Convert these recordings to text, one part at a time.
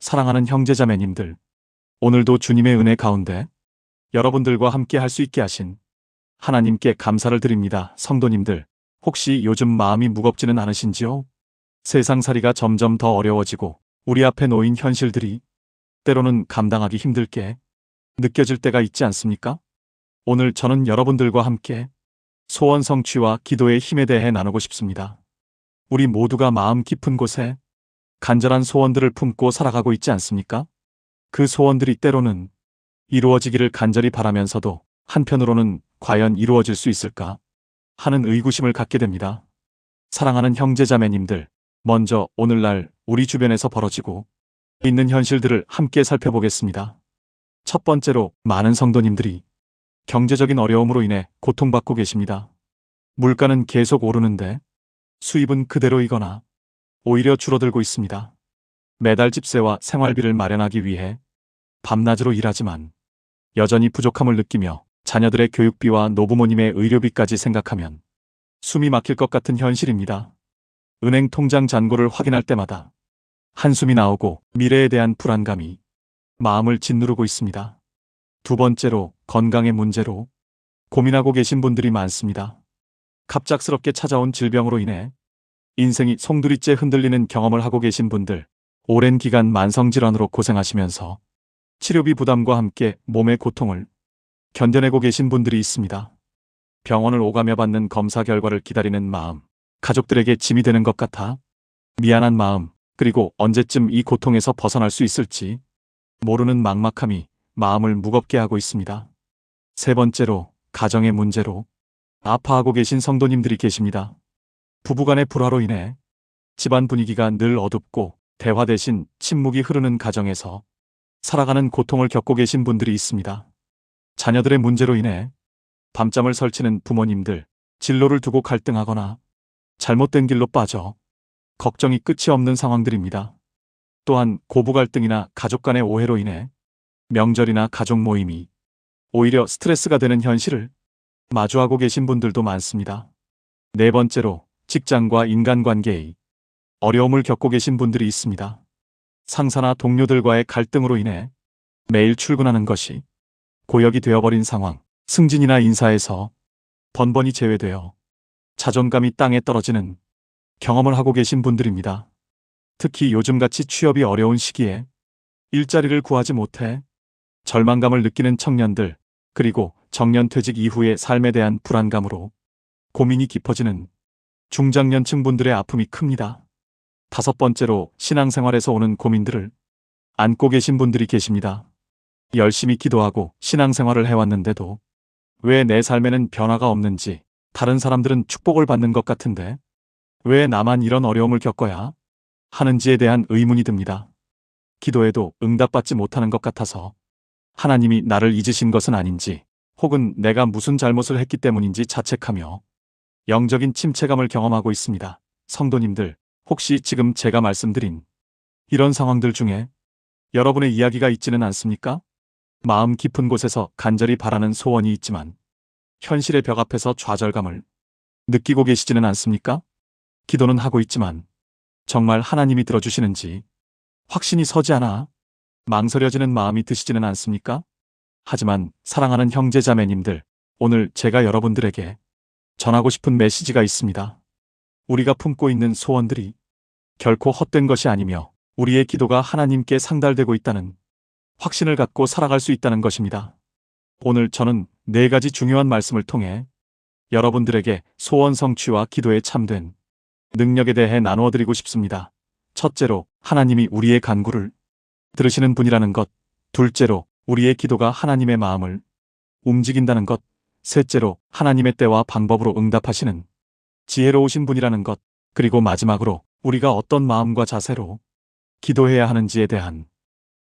사랑하는 형제자매님들, 오늘도 주님의 은혜 가운데 여러분들과 함께 할 수 있게 하신 하나님께 감사를 드립니다. 성도님들, 혹시 요즘 마음이 무겁지는 않으신지요? 세상살이가 점점 더 어려워지고 우리 앞에 놓인 현실들이 때로는 감당하기 힘들게 느껴질 때가 있지 않습니까? 오늘 저는 여러분들과 함께 소원 성취와 기도의 힘에 대해 나누고 싶습니다. 우리 모두가 마음 깊은 곳에 간절한 소원들을 품고 살아가고 있지 않습니까? 그 소원들이 때로는 이루어지기를 간절히 바라면서도 한편으로는 과연 이루어질 수 있을까 하는 의구심을 갖게 됩니다. 사랑하는 형제자매님들, 먼저 오늘날 우리 주변에서 벌어지고 있는 현실들을 함께 살펴보겠습니다. 첫 번째로, 많은 성도님들이 경제적인 어려움으로 인해 고통받고 계십니다. 물가는 계속 오르는데 수입은 그대로이거나 오히려 줄어들고 있습니다. 매달 집세와 생활비를 마련하기 위해 밤낮으로 일하지만 여전히 부족함을 느끼며 자녀들의 교육비와 노부모님의 의료비까지 생각하면 숨이 막힐 것 같은 현실입니다. 은행 통장 잔고를 확인할 때마다 한숨이 나오고 미래에 대한 불안감이 마음을 짓누르고 있습니다. 두 번째로, 건강의 문제로 고민하고 계신 분들이 많습니다. 갑작스럽게 찾아온 질병으로 인해 인생이 송두리째 흔들리는 경험을 하고 계신 분들, 오랜 기간 만성질환으로 고생하시면서 치료비 부담과 함께 몸의 고통을 견뎌내고 계신 분들이 있습니다. 병원을 오가며 받는 검사 결과를 기다리는 마음, 가족들에게 짐이 되는 것 같아 미안한 마음, 그리고 언제쯤 이 고통에서 벗어날 수 있을지 모르는 막막함이 마음을 무겁게 하고 있습니다. 세 번째로, 가정의 문제로 아파하고 계신 성도님들이 계십니다. 부부간의 불화로 인해 집안 분위기가 늘 어둡고 대화 대신 침묵이 흐르는 가정에서 살아가는 고통을 겪고 계신 분들이 있습니다. 자녀들의 문제로 인해 밤잠을 설치는 부모님들, 진로를 두고 갈등하거나 잘못된 길로 빠져 걱정이 끝이 없는 상황들입니다. 또한 고부 갈등이나 가족 간의 오해로 인해 명절이나 가족 모임이 오히려 스트레스가 되는 현실을 마주하고 계신 분들도 많습니다. 네 번째로, 직장과 인간관계의 어려움을 겪고 계신 분들이 있습니다. 상사나 동료들과의 갈등으로 인해 매일 출근하는 것이 고역이 되어버린 상황, 승진이나 인사에서 번번이 제외되어 자존감이 땅에 떨어지는 경험을 하고 계신 분들입니다. 특히 요즘같이 취업이 어려운 시기에 일자리를 구하지 못해 절망감을 느끼는 청년들, 그리고 정년퇴직 이후의 삶에 대한 불안감으로 고민이 깊어지는 중장년층 분들의 아픔이 큽니다. 다섯 번째로, 신앙생활에서 오는 고민들을 안고 계신 분들이 계십니다. 열심히 기도하고 신앙생활을 해왔는데도 왜 내 삶에는 변화가 없는지, 다른 사람들은 축복을 받는 것 같은데 왜 나만 이런 어려움을 겪어야 하는지에 대한 의문이 듭니다. 기도해도 응답받지 못하는 것 같아서 하나님이 나를 잊으신 것은 아닌지, 혹은 내가 무슨 잘못을 했기 때문인지 자책하며 영적인 침체감을 경험하고 있습니다. 성도님들, 혹시 지금 제가 말씀드린 이런 상황들 중에 여러분의 이야기가 있지는 않습니까? 마음 깊은 곳에서 간절히 바라는 소원이 있지만 현실의 벽 앞에서 좌절감을 느끼고 계시지는 않습니까? 기도는 하고 있지만 정말 하나님이 들어주시는지 확신이 서지 않아 망설여지는 마음이 드시지는 않습니까? 하지만 사랑하는 형제자매님들, 오늘 제가 여러분들에게 전하고 싶은 메시지가 있습니다. 우리가 품고 있는 소원들이 결코 헛된 것이 아니며 우리의 기도가 하나님께 상달되고 있다는 확신을 갖고 살아갈 수 있다는 것입니다. 오늘 저는 4가지 중요한 말씀을 통해 여러분들에게 소원 성취와 기도에 참된 능력에 대해 나누어 드리고 싶습니다. 첫째로, 하나님이 우리의 간구를 들으시는 분이라는 것. 둘째로, 우리의 기도가 하나님의 마음을 움직인다는 것. 셋째로, 하나님의 때와 방법으로 응답하시는 지혜로우신 분이라는 것. 그리고 마지막으로, 우리가 어떤 마음과 자세로 기도해야 하는지에 대한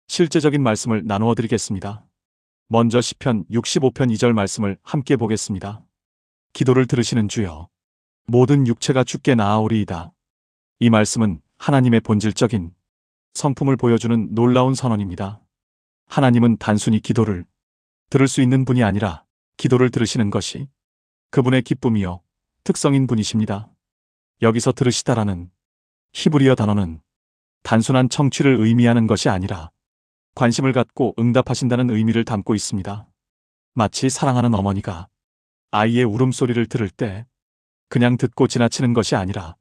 실제적인 말씀을 나누어 드리겠습니다. 먼저 시편 65편 2절 말씀을 함께 보겠습니다. 기도를 들으시는 주여, 모든 육체가 주께 나아오리이다. 이 말씀은 하나님의 본질적인 성품을 보여주는 놀라운 선언입니다. 하나님은 단순히 기도를 들을 수 있는 분이 아니라 기도를 들으시는 것이 그분의 기쁨이요 특성인 분이십니다. 여기서 들으시다라는 히브리어 단어는 단순한 청취를 의미하는 것이 아니라 관심을 갖고 응답하신다는 의미를 담고 있습니다. 마치 사랑하는 어머니가 아이의 울음소리를 들을 때 그냥 듣고 지나치는 것이 아니라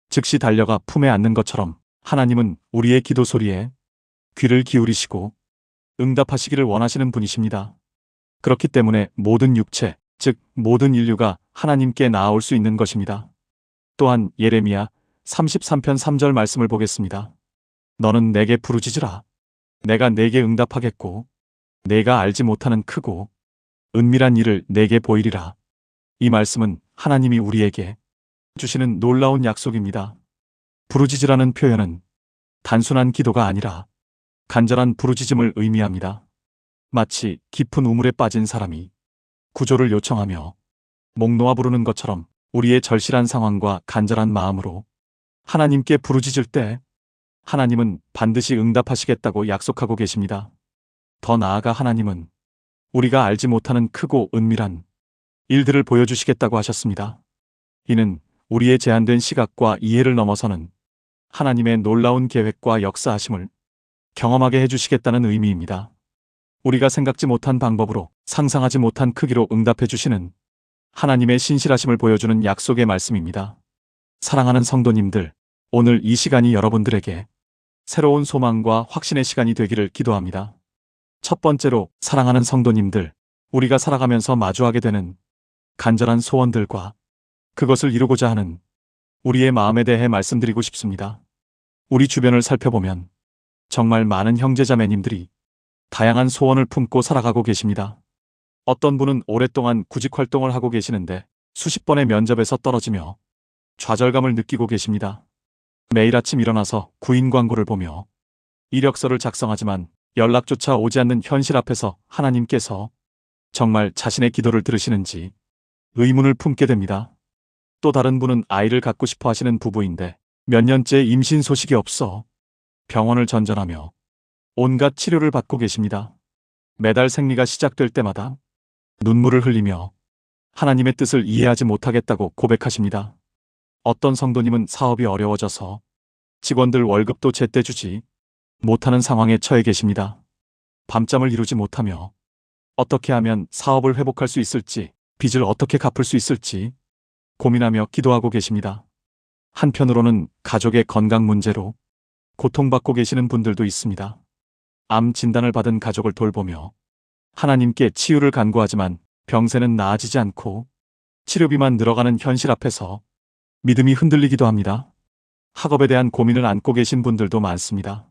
즉시 달려가 품에 안는 것처럼 하나님은 우리의 기도 소리에 귀를 기울이시고 응답하시기를 원하시는 분이십니다. 그렇기 때문에 모든 육체, 즉 모든 인류가 하나님께 나아올 수 있는 것입니다. 또한 예레미야 33편 3절 말씀을 보겠습니다. 너는 내게 부르짖으라. 내가 내게 응답하겠고 내가 알지 못하는 크고 은밀한 일을 내게 보이리라. 이 말씀은 하나님이 우리에게 주시는 놀라운 약속입니다. 부르짖으라는 표현은 단순한 기도가 아니라 간절한 부르짖음을 의미합니다. 마치 깊은 우물에 빠진 사람이 구조를 요청하며 목 놓아 부르는 것처럼 우리의 절실한 상황과 간절한 마음으로 하나님께 부르짖을 때 하나님은 반드시 응답하시겠다고 약속하고 계십니다. 더 나아가 하나님은 우리가 알지 못하는 크고 은밀한 일들을 보여주시겠다고 하셨습니다. 이는 우리의 제한된 시각과 이해를 넘어서는 하나님의 놀라운 계획과 역사하심을 경험하게 해주시겠다는 의미입니다. 우리가 생각지 못한 방법으로 상상하지 못한 크기로 응답해 주시는 하나님의 신실하심을 보여주는 약속의 말씀입니다. 사랑하는 성도님들, 오늘 이 시간이 여러분들에게 새로운 소망과 확신의 시간이 되기를 기도합니다. 첫 번째로 사랑하는 성도님들, 우리가 살아가면서 마주하게 되는 간절한 소원들과 그것을 이루고자 하는 우리의 마음에 대해 말씀드리고 싶습니다. 우리 주변을 살펴보면 정말 많은 형제자매님들이 다양한 소원을 품고 살아가고 계십니다. 어떤 분은 오랫동안 구직 활동을 하고 계시는데 수십 번의 면접에서 떨어지며 좌절감을 느끼고 계십니다. 매일 아침 일어나서 구인 광고를 보며 이력서를 작성하지만 연락조차 오지 않는 현실 앞에서 하나님께서 정말 자신의 기도를 들으시는지 의문을 품게 됩니다. 또 다른 분은 아이를 갖고 싶어 하시는 부부인데 몇 년째 임신 소식이 없어 병원을 전전하며 온갖 치료를 받고 계십니다. 매달 생리가 시작될 때마다 눈물을 흘리며 하나님의 뜻을 이해하지 못하겠다고 고백하십니다. 어떤 성도님은 사업이 어려워져서 직원들 월급도 제때 주지 못하는 상황에 처해 계십니다. 밤잠을 이루지 못하며 어떻게 하면 사업을 회복할 수 있을지, 빚을 어떻게 갚을 수 있을지 고민하며 기도하고 계십니다. 한편으로는 가족의 건강 문제로 고통받고 계시는 분들도 있습니다. 암 진단을 받은 가족을 돌보며 하나님께 치유를 간구하지만 병세는 나아지지 않고 치료비만 늘어가는 현실 앞에서 믿음이 흔들리기도 합니다. 학업에 대한 고민을 안고 계신 분들도 많습니다.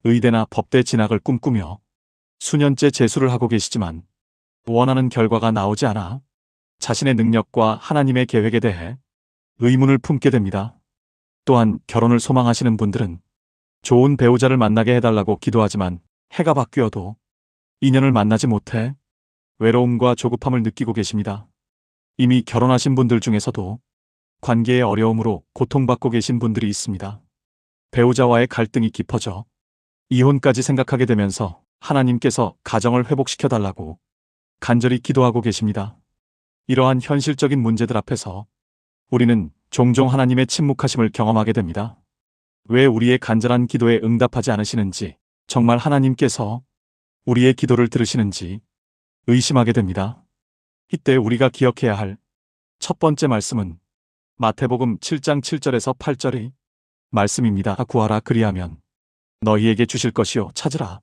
의대나 법대 진학을 꿈꾸며 수년째 재수를 하고 계시지만 원하는 결과가 나오지 않아 자신의 능력과 하나님의 계획에 대해 의문을 품게 됩니다. 또한 결혼을 소망하시는 분들은 좋은 배우자를 만나게 해달라고 기도하지만 해가 바뀌어도 인연을 만나지 못해 외로움과 조급함을 느끼고 계십니다. 이미 결혼하신 분들 중에서도 관계의 어려움으로 고통받고 계신 분들이 있습니다. 배우자와의 갈등이 깊어져 이혼까지 생각하게 되면서 하나님께서 가정을 회복시켜달라고 간절히 기도하고 계십니다. 이러한 현실적인 문제들 앞에서 우리는 종종 하나님의 침묵하심을 경험하게 됩니다. 왜 우리의 간절한 기도에 응답하지 않으시는지, 정말 하나님께서 우리의 기도를 들으시는지 의심하게 됩니다. 이때 우리가 기억해야 할 첫 번째 말씀은 마태복음 7장 7절에서 8절의 말씀입니다. 구하라 그리하면 너희에게 주실 것이요, 찾으라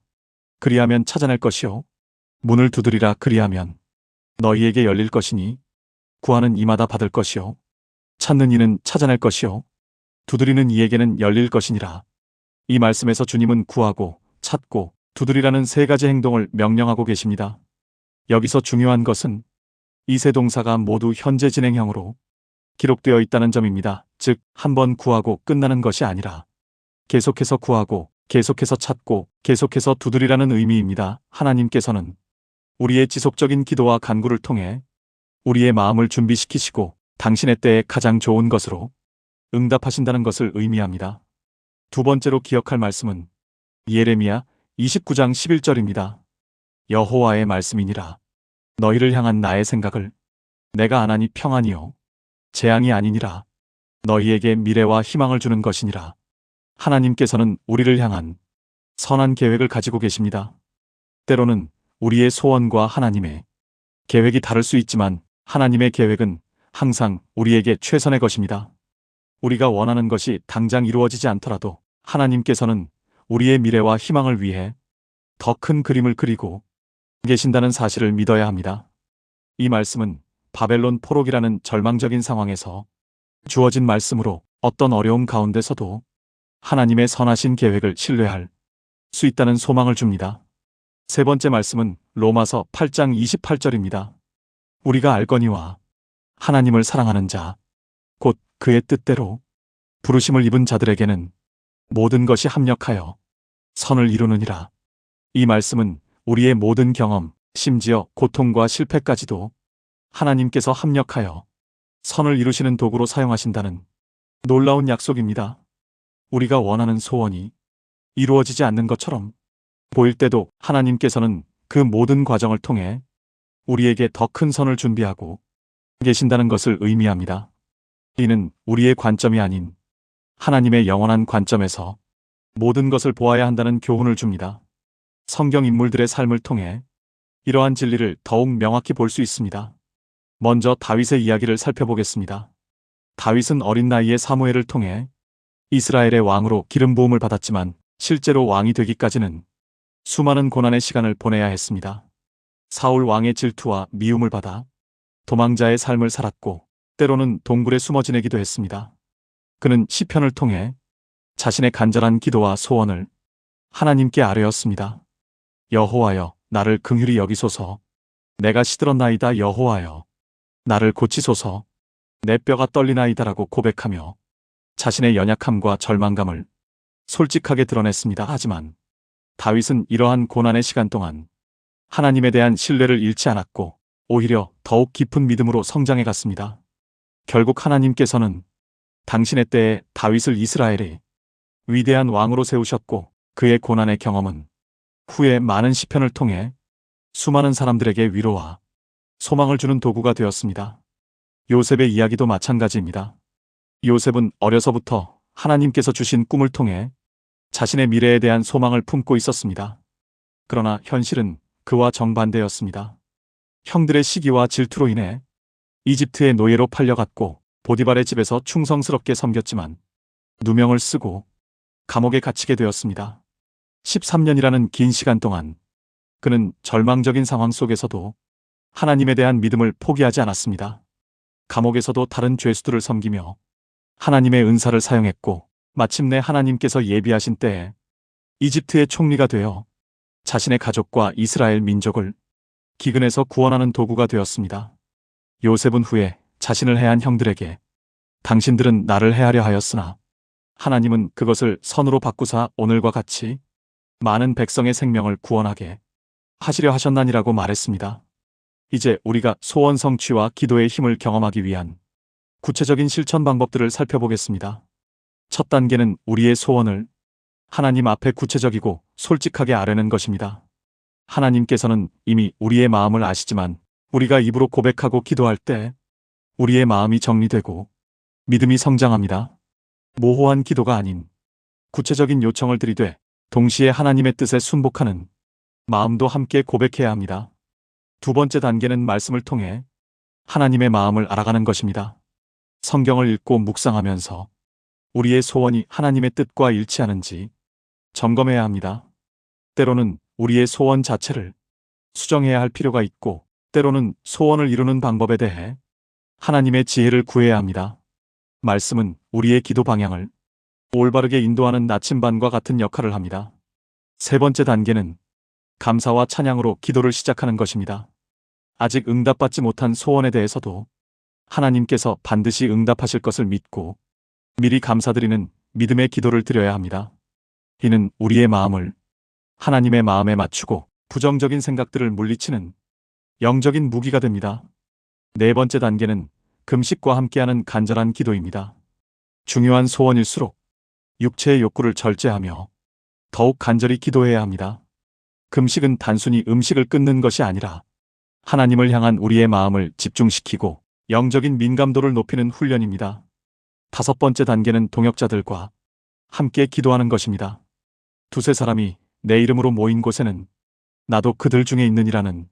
그리하면 찾아낼 것이요, 문을 두드리라 그리하면 너희에게 열릴 것이니 구하는 이마다 받을 것이요, 찾는 이는 찾아낼 것이요, 두드리는 이에게는 열릴 것이니라. 이 말씀에서 주님은 구하고 찾고 두드리라는 세 가지 행동을 명령하고 계십니다. 여기서 중요한 것은 이 세 동사가 모두 현재 진행형으로 기록되어 있다는 점입니다. 즉, 한 번 구하고 끝나는 것이 아니라 계속해서 구하고 계속해서 찾고 계속해서 두드리라는 의미입니다. 하나님께서는 우리의 지속적인 기도와 간구를 통해 우리의 마음을 준비시키시고 당신의 때에 가장 좋은 것으로 응답하신다는 것을 의미합니다. 두 번째로 기억할 말씀은 예레미야 29장 11절입니다. 여호와의 말씀이니라. 너희를 향한 나의 생각을 내가 아나니 평안이요 재앙이 아니니라. 너희에게 미래와 희망을 주는 것이니라. 하나님께서는 우리를 향한 선한 계획을 가지고 계십니다. 때로는 우리의 소원과 하나님의 계획이 다를 수 있지만 하나님의 계획은 항상 우리에게 최선의 것입니다. 우리가 원하는 것이 당장 이루어지지 않더라도 하나님께서는 우리의 미래와 희망을 위해 더 큰 그림을 그리고 계신다는 사실을 믿어야 합니다. 이 말씀은 바벨론 포로기라는 절망적인 상황에서 주어진 말씀으로 어떤 어려움 가운데서도 하나님의 선하신 계획을 신뢰할 수 있다는 소망을 줍니다. 세 번째 말씀은 로마서 8장 28절입니다. 우리가 알거니와 하나님을 사랑하는 자, 곧 그의 뜻대로 부르심을 입은 자들에게는 모든 것이 합력하여 선을 이루느니라. 이 말씀은 우리의 모든 경험, 심지어 고통과 실패까지도 하나님께서 합력하여 선을 이루시는 도구로 사용하신다는 놀라운 약속입니다. 우리가 원하는 소원이 이루어지지 않는 것처럼 보일 때도 하나님께서는 그 모든 과정을 통해 우리에게 더 큰 선을 준비하고 계신다는 것을 의미합니다. 이는 우리의 관점이 아닌 하나님의 영원한 관점에서 모든 것을 보아야 한다는 교훈을 줍니다. 성경 인물들의 삶을 통해 이러한 진리를 더욱 명확히 볼 수 있습니다. 먼저 다윗의 이야기를 살펴보겠습니다. 다윗은 어린 나이에 사무엘을 통해 이스라엘의 왕으로 기름 부음을 받았지만 실제로 왕이 되기까지는 수많은 고난의 시간을 보내야 했습니다. 사울 왕의 질투와 미움을 받아 도망자의 삶을 살았고 때로는 동굴에 숨어 지내기도 했습니다. 그는 시편을 통해 자신의 간절한 기도와 소원을 하나님께 아뢰었습니다. 여호와여, 나를 긍휼히 여기소서. 내가 시들었나이다. 여호와여, 나를 고치소서. 내 뼈가 떨리나이다라고 고백하며 자신의 연약함과 절망감을 솔직하게 드러냈습니다. 하지만 다윗은 이러한 고난의 시간 동안 하나님에 대한 신뢰를 잃지 않았고 오히려 더욱 깊은 믿음으로 성장해 갔습니다. 결국 하나님께서는 당신의 때에 다윗을 이스라엘의 위대한 왕으로 세우셨고 그의 고난의 경험은 후에 많은 시편을 통해 수많은 사람들에게 위로와 소망을 주는 도구가 되었습니다. 요셉의 이야기도 마찬가지입니다. 요셉은 어려서부터 하나님께서 주신 꿈을 통해 자신의 미래에 대한 소망을 품고 있었습니다. 그러나 현실은 그와 정반대였습니다. 형들의 시기와 질투로 인해 이집트의 노예로 팔려갔고 보디발의 집에서 충성스럽게 섬겼지만 누명을 쓰고 감옥에 갇히게 되었습니다. 13년이라는 긴 시간 동안 그는 절망적인 상황 속에서도 하나님에 대한 믿음을 포기하지 않았습니다. 감옥에서도 다른 죄수들을 섬기며 하나님의 은사를 사용했고 마침내 하나님께서 예비하신 때에 이집트의 총리가 되어 자신의 가족과 이스라엘 민족을 기근에서 구원하는 도구가 되었습니다. 요셉은 후에 자신을 해한 형들에게 당신들은 나를 해하려 하였으나 하나님은 그것을 선으로 바꾸사 오늘과 같이 많은 백성의 생명을 구원하게 하시려 하셨나니라고 말했습니다. 이제 우리가 소원 성취와 기도의 힘을 경험하기 위한 구체적인 실천 방법들을 살펴보겠습니다. 첫 단계는 우리의 소원을 하나님 앞에 구체적이고 솔직하게 아뢰는 것입니다. 하나님께서는 이미 우리의 마음을 아시지만 우리가 입으로 고백하고 기도할 때 우리의 마음이 정리되고 믿음이 성장합니다. 모호한 기도가 아닌 구체적인 요청을 드리되 동시에 하나님의 뜻에 순복하는 마음도 함께 고백해야 합니다. 두 번째 단계는 말씀을 통해 하나님의 마음을 알아가는 것입니다. 성경을 읽고 묵상하면서 우리의 소원이 하나님의 뜻과 일치하는지 점검해야 합니다. 때로는 우리의 소원 자체를 수정해야 할 필요가 있고 때로는 소원을 이루는 방법에 대해 하나님의 지혜를 구해야 합니다. 말씀은 우리의 기도 방향을 올바르게 인도하는 나침반과 같은 역할을 합니다. 세 번째 단계는 감사와 찬양으로 기도를 시작하는 것입니다. 아직 응답받지 못한 소원에 대해서도 하나님께서 반드시 응답하실 것을 믿고 미리 감사드리는 믿음의 기도를 드려야 합니다. 이는 우리의 마음을 하나님의 마음에 맞추고 부정적인 생각들을 물리치는 영적인 무기가 됩니다. 네 번째 단계는 금식과 함께하는 간절한 기도입니다. 중요한 소원일수록 육체의 욕구를 절제하며 더욱 간절히 기도해야 합니다. 금식은 단순히 음식을 끊는 것이 아니라 하나님을 향한 우리의 마음을 집중시키고 영적인 민감도를 높이는 훈련입니다. 다섯 번째 단계는 동역자들과 함께 기도하는 것입니다. 두세 사람이 내 이름으로 모인 곳에는 나도 그들 중에 있느니라는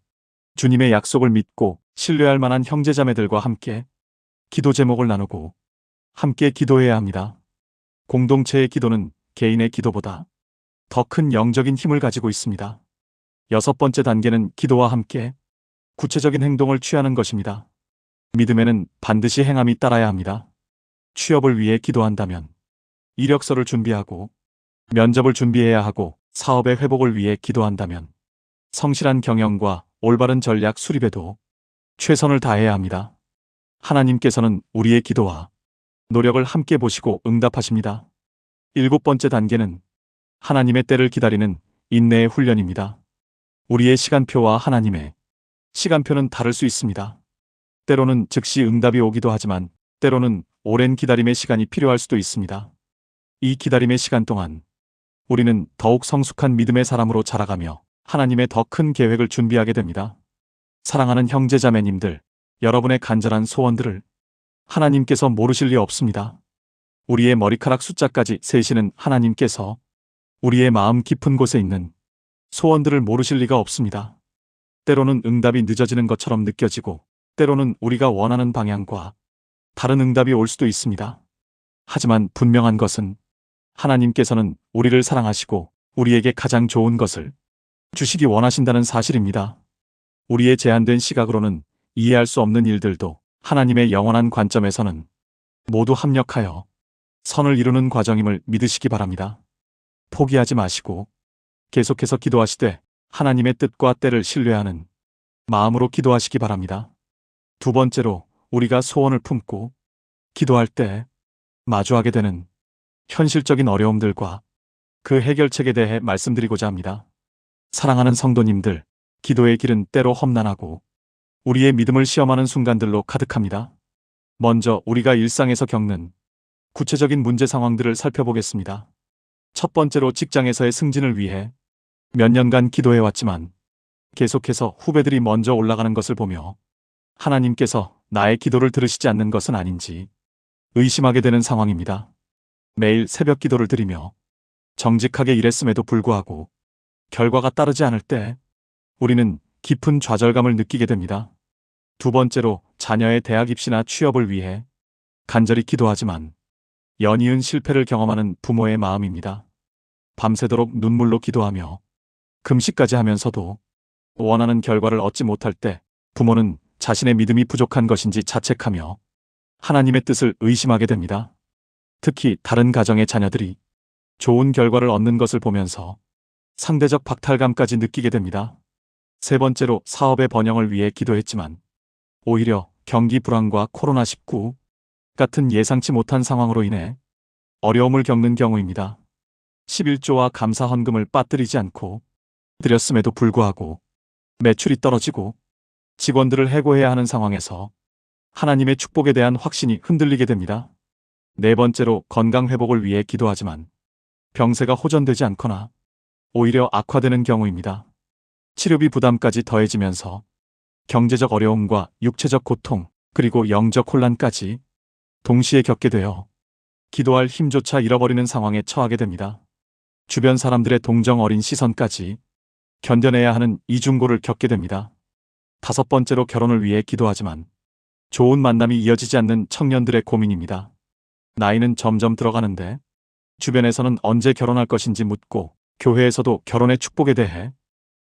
주님의 약속을 믿고 신뢰할 만한 형제자매들과 함께 기도 제목을 나누고 함께 기도해야 합니다. 공동체의 기도는 개인의 기도보다 더 큰 영적인 힘을 가지고 있습니다. 여섯 번째 단계는 기도와 함께 구체적인 행동을 취하는 것입니다. 믿음에는 반드시 행함이 따라야 합니다. 취업을 위해 기도한다면 이력서를 준비하고 면접을 준비해야 하고 사업의 회복을 위해 기도한다면 성실한 경영과 올바른 전략 수립에도 최선을 다해야 합니다. 하나님께서는 우리의 기도와 노력을 함께 보시고 응답하십니다. 일곱 번째 단계는 하나님의 때를 기다리는 인내의 훈련입니다. 우리의 시간표와 하나님의 시간표는 다를 수 있습니다. 때로는 즉시 응답이 오기도 하지만 때로는 오랜 기다림의 시간이 필요할 수도 있습니다. 이 기다림의 시간 동안 우리는 더욱 성숙한 믿음의 사람으로 자라가며 하나님의 더 큰 계획을 준비하게 됩니다. 사랑하는 형제자매님들, 여러분의 간절한 소원들을 하나님께서 모르실 리 없습니다. 우리의 머리카락 숫자까지 세시는 하나님께서 우리의 마음 깊은 곳에 있는 소원들을 모르실 리가 없습니다. 때로는 응답이 늦어지는 것처럼 느껴지고 때로는 우리가 원하는 방향과 다른 응답이 올 수도 있습니다. 하지만 분명한 것은 하나님께서는 우리를 사랑하시고 우리에게 가장 좋은 것을 주시기 원하신다는 사실입니다. 우리의 제한된 시각으로는 이해할 수 없는 일들도 하나님의 영원한 관점에서는 모두 합력하여 선을 이루는 과정임을 믿으시기 바랍니다. 포기하지 마시고 계속해서 기도하시되 하나님의 뜻과 때를 신뢰하는 마음으로 기도하시기 바랍니다. 두 번째로 우리가 소원을 품고 기도할 때 마주하게 되는 현실적인 어려움들과 그 해결책에 대해 말씀드리고자 합니다. 사랑하는 성도님들, 기도의 길은 때로 험난하고 우리의 믿음을 시험하는 순간들로 가득합니다. 먼저 우리가 일상에서 겪는 구체적인 문제 상황들을 살펴보겠습니다. 첫 번째로 직장에서의 승진을 위해 몇 년간 기도해왔지만 계속해서 후배들이 먼저 올라가는 것을 보며 하나님께서 나의 기도를 들으시지 않는 것은 아닌지 의심하게 되는 상황입니다. 매일 새벽 기도를 드리며 정직하게 일했음에도 불구하고 결과가 따르지 않을 때 우리는 깊은 좌절감을 느끼게 됩니다. 두 번째로 자녀의 대학 입시나 취업을 위해 간절히 기도하지만 연이은 실패를 경험하는 부모의 마음입니다. 밤새도록 눈물로 기도하며 금식까지 하면서도 원하는 결과를 얻지 못할 때 부모는 자신의 믿음이 부족한 것인지 자책하며 하나님의 뜻을 의심하게 됩니다. 특히 다른 가정의 자녀들이 좋은 결과를 얻는 것을 보면서 상대적 박탈감까지 느끼게 됩니다. 세 번째로 사업의 번영을 위해 기도했지만 오히려 경기 불황과 코로나19 같은 예상치 못한 상황으로 인해 어려움을 겪는 경우입니다. 11조와 감사 헌금을 빠뜨리지 않고 드렸음에도 불구하고 매출이 떨어지고 직원들을 해고해야 하는 상황에서 하나님의 축복에 대한 확신이 흔들리게 됩니다. 네 번째로 건강 회복을 위해 기도하지만 병세가 호전되지 않거나 오히려 악화되는 경우입니다. 치료비 부담까지 더해지면서 경제적 어려움과 육체적 고통 그리고 영적 혼란까지 동시에 겪게 되어 기도할 힘조차 잃어버리는 상황에 처하게 됩니다. 주변 사람들의 동정 어린 시선까지 견뎌내야 하는 이중고를 겪게 됩니다. 다섯 번째로 결혼을 위해 기도하지만 좋은 만남이 이어지지 않는 청년들의 고민입니다. 나이는 점점 들어가는데 주변에서는 언제 결혼할 것인지 묻고 교회에서도 결혼의 축복에 대해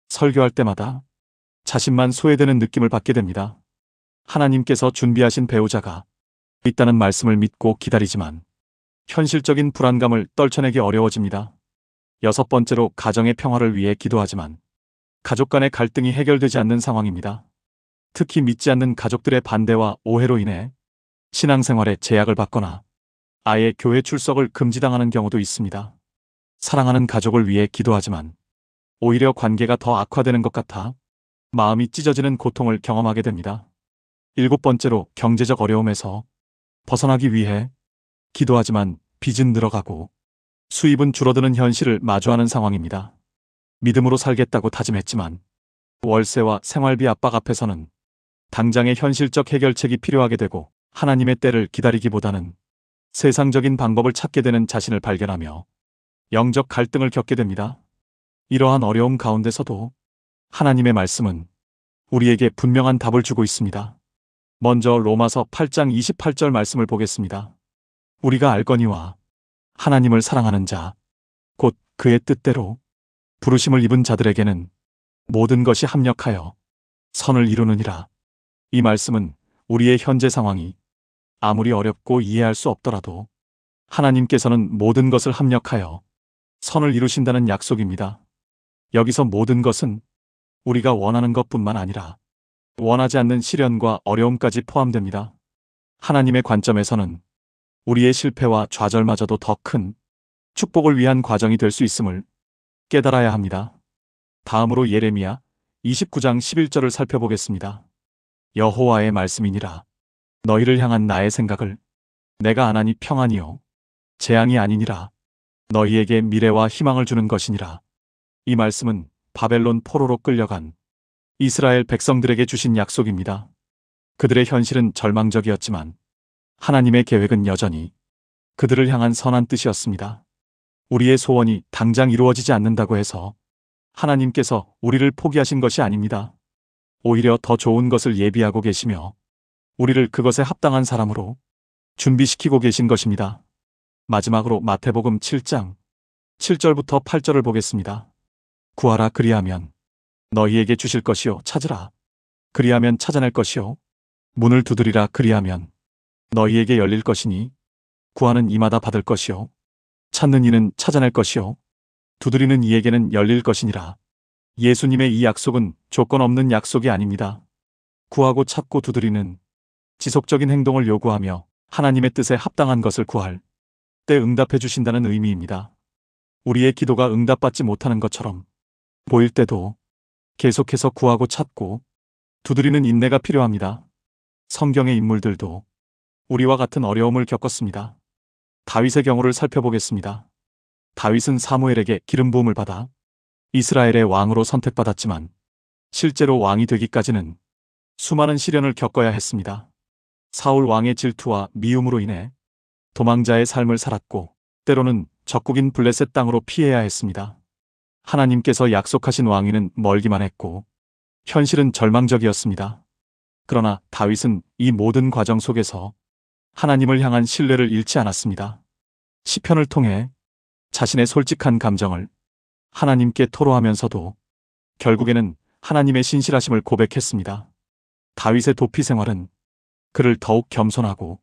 설교할 때마다 자신만 소외되는 느낌을 받게 됩니다. 하나님께서 준비하신 배우자가 있다는 말씀을 믿고 기다리지만 현실적인 불안감을 떨쳐내기 어려워집니다. 여섯 번째로 가정의 평화를 위해 기도하지만 가족 간의 갈등이 해결되지 않는 상황입니다. 특히 믿지 않는 가족들의 반대와 오해로 인해 신앙생활에 제약을 받거나 아예 교회 출석을 금지당하는 경우도 있습니다. 사랑하는 가족을 위해 기도하지만 오히려 관계가 더 악화되는 것 같아 마음이 찢어지는 고통을 경험하게 됩니다. 일곱 번째로 경제적 어려움에서 벗어나기 위해 기도하지만 빚은 늘어가고 수입은 줄어드는 현실을 마주하는 상황입니다. 믿음으로 살겠다고 다짐했지만 월세와 생활비 압박 앞에서는 당장의 현실적 해결책이 필요하게 되고 하나님의 때를 기다리기보다는 세상적인 방법을 찾게 되는 자신을 발견하며 영적 갈등을 겪게 됩니다. 이러한 어려움 가운데서도 하나님의 말씀은 우리에게 분명한 답을 주고 있습니다. 먼저 로마서 8장 28절 말씀을 보겠습니다. 우리가 알거니와 하나님을 사랑하는 자, 곧 그의 뜻대로 부르심을 입은 자들에게는 모든 것이 합력하여 선을 이루느니라. 이 말씀은 우리의 현재 상황이 아무리 어렵고 이해할 수 없더라도 하나님께서는 모든 것을 합력하여 선을 이루신다는 약속입니다. 여기서 모든 것은 우리가 원하는 것뿐만 아니라 원하지 않는 시련과 어려움까지 포함됩니다. 하나님의 관점에서는 우리의 실패와 좌절마저도 더 큰 축복을 위한 과정이 될 수 있음을 깨달아야 합니다. 다음으로 예레미야 29장 11절을 살펴보겠습니다. 여호와의 말씀이니라. 너희를 향한 나의 생각을 내가 아나니 평안이요 재앙이 아니니라. 너희에게 미래와 희망을 주는 것이니라. 이 말씀은 바벨론 포로로 끌려간 이스라엘 백성들에게 주신 약속입니다. 그들의 현실은 절망적이었지만 하나님의 계획은 여전히 그들을 향한 선한 뜻이었습니다. 우리의 소원이 당장 이루어지지 않는다고 해서 하나님께서 우리를 포기하신 것이 아닙니다. 오히려 더 좋은 것을 예비하고 계시며 우리를 그것에 합당한 사람으로 준비시키고 계신 것입니다. 마지막으로 마태복음 7장 7절부터 8절을 보겠습니다. 구하라 그리하면 너희에게 주실 것이요 찾으라 그리하면 찾아낼 것이요 문을 두드리라 그리하면 너희에게 열릴 것이니 구하는 이마다 받을 것이요 찾는 이는 찾아낼 것이요 두드리는 이에게는 열릴 것이니라. 예수님의 이 약속은 조건 없는 약속이 아닙니다. 구하고 찾고 두드리는 지속적인 행동을 요구하며 하나님의 뜻에 합당한 것을 구할 때 응답해 주신다는 의미입니다. 우리의 기도가 응답받지 못하는 것처럼 보일 때도 계속해서 구하고 찾고 두드리는 인내가 필요합니다. 성경의 인물들도 우리와 같은 어려움을 겪었습니다. 다윗의 경우를 살펴보겠습니다. 다윗은 사무엘에게 기름 부음을 받아 이스라엘의 왕으로 선택받았지만 실제로 왕이 되기까지는 수많은 시련을 겪어야 했습니다. 사울 왕의 질투와 미움으로 인해 도망자의 삶을 살았고 때로는 적국인 블레셋 땅으로 피해야 했습니다. 하나님께서 약속하신 왕위는 멀기만 했고 현실은 절망적이었습니다. 그러나 다윗은 이 모든 과정 속에서 하나님을 향한 신뢰를 잃지 않았습니다. 시편을 통해 자신의 솔직한 감정을 하나님께 토로하면서도 결국에는 하나님의 신실하심을 고백했습니다. 다윗의 도피 생활은 그를 더욱 겸손하고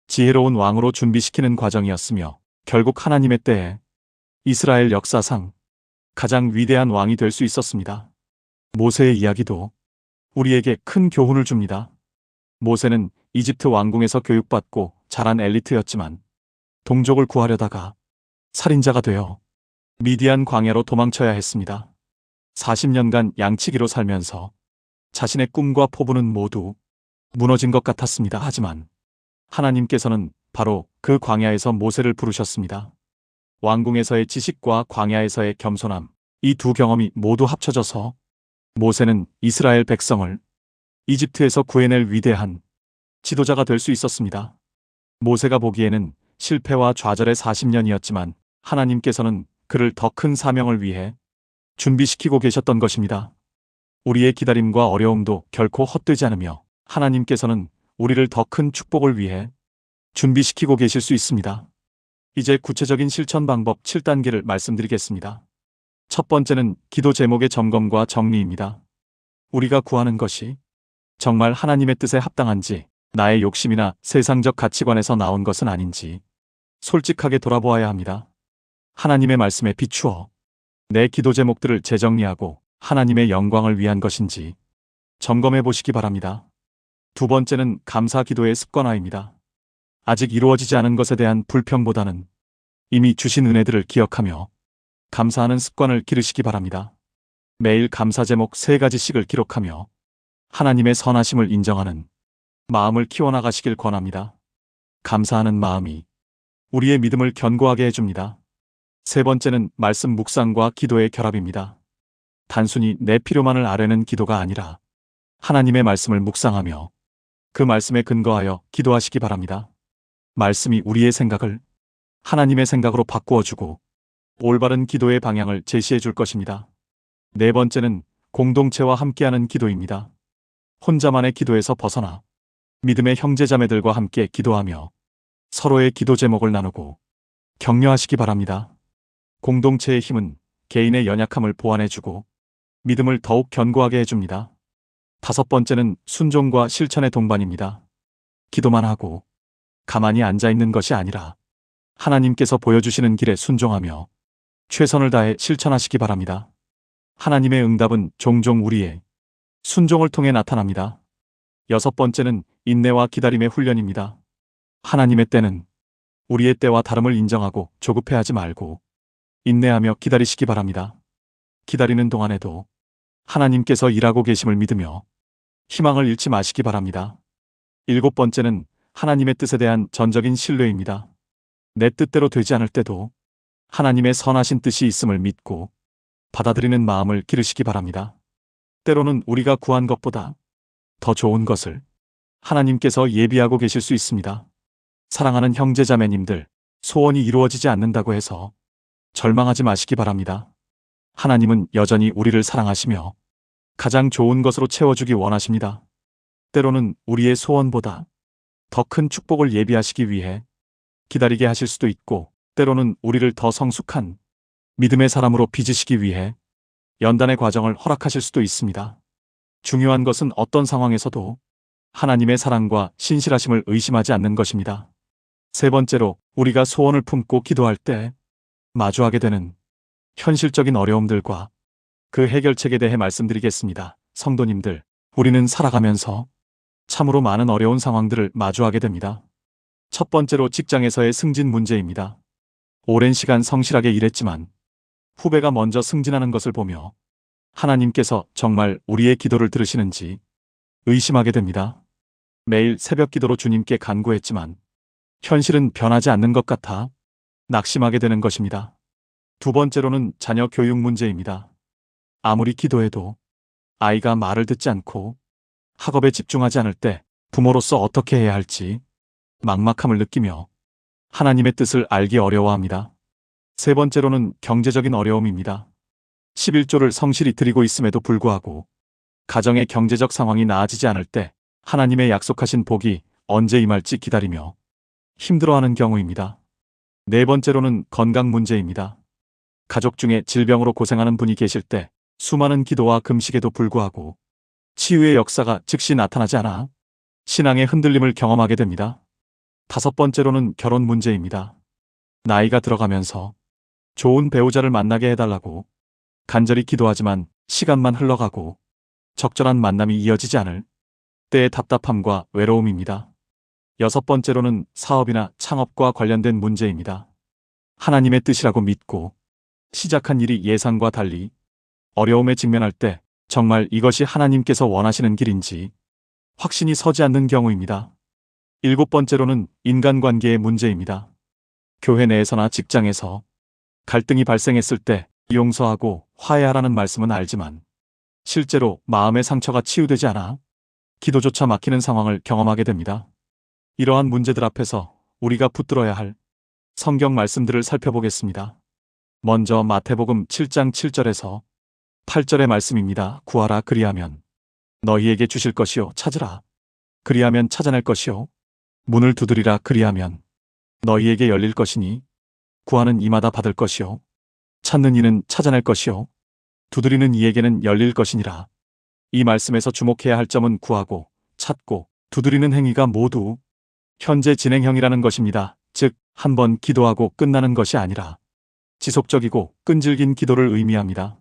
지혜로운 왕으로 준비시키는 과정이었으며 결국 하나님의 때에 이스라엘 역사상 가장 위대한 왕이 될 수 있었습니다. 모세의 이야기도 우리에게 큰 교훈을 줍니다. 모세는 이집트 왕궁에서 교육받고 자란 엘리트였지만 동족을 구하려다가 살인자가 되어 미디안 광야로 도망쳐야 했습니다. 40년간 양치기로 살면서 자신의 꿈과 포부는 모두 무너진 것 같았습니다. 하지만 하나님께서는 바로 그 광야에서 모세를 부르셨습니다. 왕궁에서의 지식과 광야에서의 겸손함, 이 두 경험이 모두 합쳐져서 모세는 이스라엘 백성을 이집트에서 구해낼 위대한 지도자가 될 수 있었습니다. 모세가 보기에는 실패와 좌절의 40년이었지만 하나님께서는 그를 더 큰 사명을 위해 준비시키고 계셨던 것입니다. 우리의 기다림과 어려움도 결코 헛되지 않으며 하나님께서는 우리를 더 큰 축복을 위해 준비시키고 계실 수 있습니다. 이제 구체적인 실천 방법 7단계를 말씀드리겠습니다. 첫 번째는 기도 제목의 점검과 정리입니다. 우리가 구하는 것이 정말 하나님의 뜻에 합당한지, 나의 욕심이나 세상적 가치관에서 나온 것은 아닌지 솔직하게 돌아보아야 합니다. 하나님의 말씀에 비추어 내 기도 제목들을 재정리하고 하나님의 영광을 위한 것인지 점검해 보시기 바랍니다. 두 번째는 감사 기도의 습관화입니다. 아직 이루어지지 않은 것에 대한 불평보다는 이미 주신 은혜들을 기억하며 감사하는 습관을 기르시기 바랍니다. 매일 감사 제목 3가지씩을 기록하며 하나님의 선하심을 인정하는 마음을 키워나가시길 권합니다. 감사하는 마음이 우리의 믿음을 견고하게 해줍니다. 세 번째는 말씀 묵상과 기도의 결합입니다. 단순히 내 필요만을 아뢰는 기도가 아니라 하나님의 말씀을 묵상하며 그 말씀에 근거하여 기도하시기 바랍니다. 말씀이 우리의 생각을 하나님의 생각으로 바꾸어주고 올바른 기도의 방향을 제시해 줄 것입니다. 네 번째는 공동체와 함께하는 기도입니다. 혼자만의 기도에서 벗어나 믿음의 형제자매들과 함께 기도하며 서로의 기도 제목을 나누고 격려하시기 바랍니다. 공동체의 힘은 개인의 연약함을 보완해주고 믿음을 더욱 견고하게 해줍니다. 다섯 번째는 순종과 실천의 동반입니다. 기도만 하고 가만히 앉아있는 것이 아니라 하나님께서 보여주시는 길에 순종하며 최선을 다해 실천하시기 바랍니다. 하나님의 응답은 종종 우리의 순종을 통해 나타납니다. 여섯 번째는 인내와 기다림의 훈련입니다. 하나님의 때는 우리의 때와 다름을 인정하고 조급해하지 말고 인내하며 기다리시기 바랍니다. 기다리는 동안에도 하나님께서 일하고 계심을 믿으며 희망을 잃지 마시기 바랍니다. 일곱 번째는 하나님의 뜻에 대한 전적인 신뢰입니다. 내 뜻대로 되지 않을 때도 하나님의 선하신 뜻이 있음을 믿고 받아들이는 마음을 기르시기 바랍니다. 때로는 우리가 구한 것보다 더 좋은 것을 하나님께서 예비하고 계실 수 있습니다. 사랑하는 형제자매님들, 소원이 이루어지지 않는다고 해서 절망하지 마시기 바랍니다. 하나님은 여전히 우리를 사랑하시며 가장 좋은 것으로 채워주기 원하십니다. 때로는 우리의 소원보다 더 큰 축복을 예비하시기 위해 기다리게 하실 수도 있고, 때로는 우리를 더 성숙한 믿음의 사람으로 빚으시기 위해 연단의 과정을 허락하실 수도 있습니다. 중요한 것은 어떤 상황에서도 하나님의 사랑과 신실하심을 의심하지 않는 것입니다. 세 번째로, 우리가 소원을 품고 기도할 때 마주하게 되는 현실적인 어려움들과 그 해결책에 대해 말씀드리겠습니다. 성도님들, 우리는 살아가면서 참으로 많은 어려운 상황들을 마주하게 됩니다. 첫 번째로 직장에서의 승진 문제입니다. 오랜 시간 성실하게 일했지만 후배가 먼저 승진하는 것을 보며 하나님께서 정말 우리의 기도를 들으시는지 의심하게 됩니다. 매일 새벽 기도로 주님께 간구했지만 현실은 변하지 않는 것 같아 낙심하게 되는 것입니다. 두 번째로는 자녀 교육 문제입니다. 아무리 기도해도 아이가 말을 듣지 않고 학업에 집중하지 않을 때 부모로서 어떻게 해야 할지 막막함을 느끼며 하나님의 뜻을 알기 어려워합니다. 세 번째로는 경제적인 어려움입니다. 11조를 성실히 드리고 있음에도 불구하고 가정의 경제적 상황이 나아지지 않을 때 하나님의 약속하신 복이 언제 임할지 기다리며 힘들어하는 경우입니다. 네 번째로는 건강 문제입니다. 가족 중에 질병으로 고생하는 분이 계실 때 수많은 기도와 금식에도 불구하고 치유의 역사가 즉시 나타나지 않아 신앙의 흔들림을 경험하게 됩니다. 다섯 번째로는 결혼 문제입니다. 나이가 들어가면서 좋은 배우자를 만나게 해달라고 간절히 기도하지만 시간만 흘러가고 적절한 만남이 이어지지 않을 때의 답답함과 외로움입니다. 여섯 번째로는 사업이나 창업과 관련된 문제입니다. 하나님의 뜻이라고 믿고 시작한 일이 예상과 달리 어려움에 직면할 때 정말 이것이 하나님께서 원하시는 길인지 확신이 서지 않는 경우입니다. 일곱 번째로는 인간관계의 문제입니다. 교회 내에서나 직장에서 갈등이 발생했을 때 용서하고 화해하라는 말씀은 알지만 실제로 마음의 상처가 치유되지 않아 기도조차 막히는 상황을 경험하게 됩니다. 이러한 문제들 앞에서 우리가 붙들어야 할 성경 말씀들을 살펴보겠습니다. 먼저 마태복음 7장 7절에서 8절의 말씀입니다. 구하라 그리하면 너희에게 주실 것이요, 찾으라 그리하면 찾아낼 것이요, 문을 두드리라 그리하면 너희에게 열릴 것이니 구하는 이마다 받을 것이요, 찾는 이는 찾아낼 것이요, 두드리는 이에게는 열릴 것이니라. 이 말씀에서 주목해야 할 점은 구하고 찾고 두드리는 행위가 모두 현재 진행형이라는 것입니다. 즉, 한번 기도하고 끝나는 것이 아니라 지속적이고 끈질긴 기도를 의미합니다.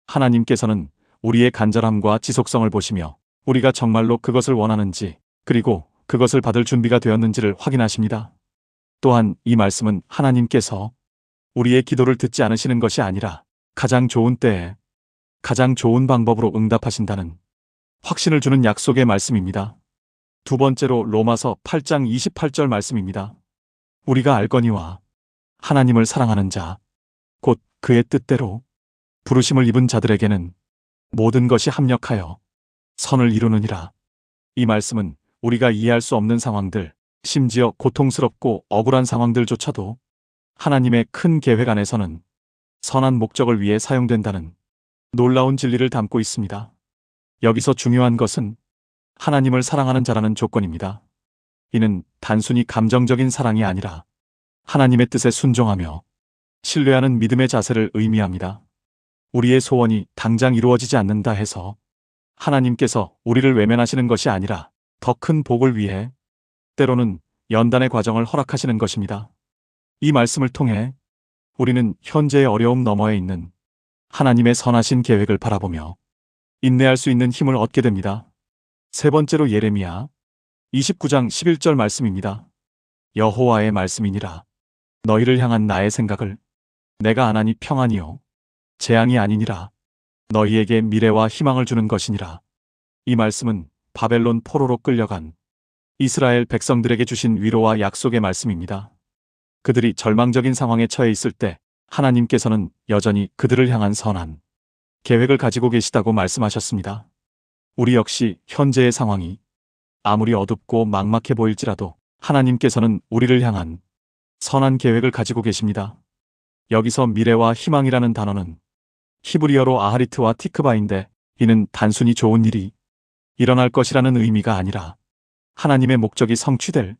하나님께서는 우리의 간절함과 지속성을 보시며 우리가 정말로 그것을 원하는지, 그리고 그것을 받을 준비가 되었는지를 확인하십니다. 또한 이 말씀은 하나님께서 우리의 기도를 듣지 않으시는 것이 아니라 가장 좋은 때에 가장 좋은 방법으로 응답하신다는 확신을 주는 약속의 말씀입니다. 두 번째로 로마서 8장 28절 말씀입니다. 우리가 알거니와 하나님을 사랑하는 자, 곧 그의 뜻대로 부르심을 입은 자들에게는 모든 것이 합력하여 선을 이루느니라. 이 말씀은 우리가 이해할 수 없는 상황들, 심지어 고통스럽고 억울한 상황들조차도 하나님의 큰 계획 안에서는 선한 목적을 위해 사용된다는 놀라운 진리를 담고 있습니다. 여기서 중요한 것은 하나님을 사랑하는 자라는 조건입니다. 이는 단순히 감정적인 사랑이 아니라 하나님의 뜻에 순종하며 신뢰하는 믿음의 자세를 의미합니다. 우리의 소원이 당장 이루어지지 않는다 해서 하나님께서 우리를 외면하시는 것이 아니라 더 큰 복을 위해 때로는 연단의 과정을 허락하시는 것입니다. 이 말씀을 통해 우리는 현재의 어려움 너머에 있는 하나님의 선하신 계획을 바라보며 인내할 수 있는 힘을 얻게 됩니다. 세 번째로 예레미야 29장 11절 말씀입니다. 여호와의 말씀이니라. 너희를 향한 나의 생각을 내가 아나니 평안이요 재앙이 아니니라. 너희에게 미래와 희망을 주는 것이니라. 이 말씀은 바벨론 포로로 끌려간 이스라엘 백성들에게 주신 위로와 약속의 말씀입니다. 그들이 절망적인 상황에 처해 있을 때 하나님께서는 여전히 그들을 향한 선한 계획을 가지고 계시다고 말씀하셨습니다. 우리 역시 현재의 상황이 아무리 어둡고 막막해 보일지라도 하나님께서는 우리를 향한 선한 계획을 가지고 계십니다. 여기서 미래와 희망이라는 단어는 히브리어로 아하리트와 티크바인데 이는 단순히 좋은 일이 일어날 것이라는 의미가 아니라 하나님의 목적이 성취될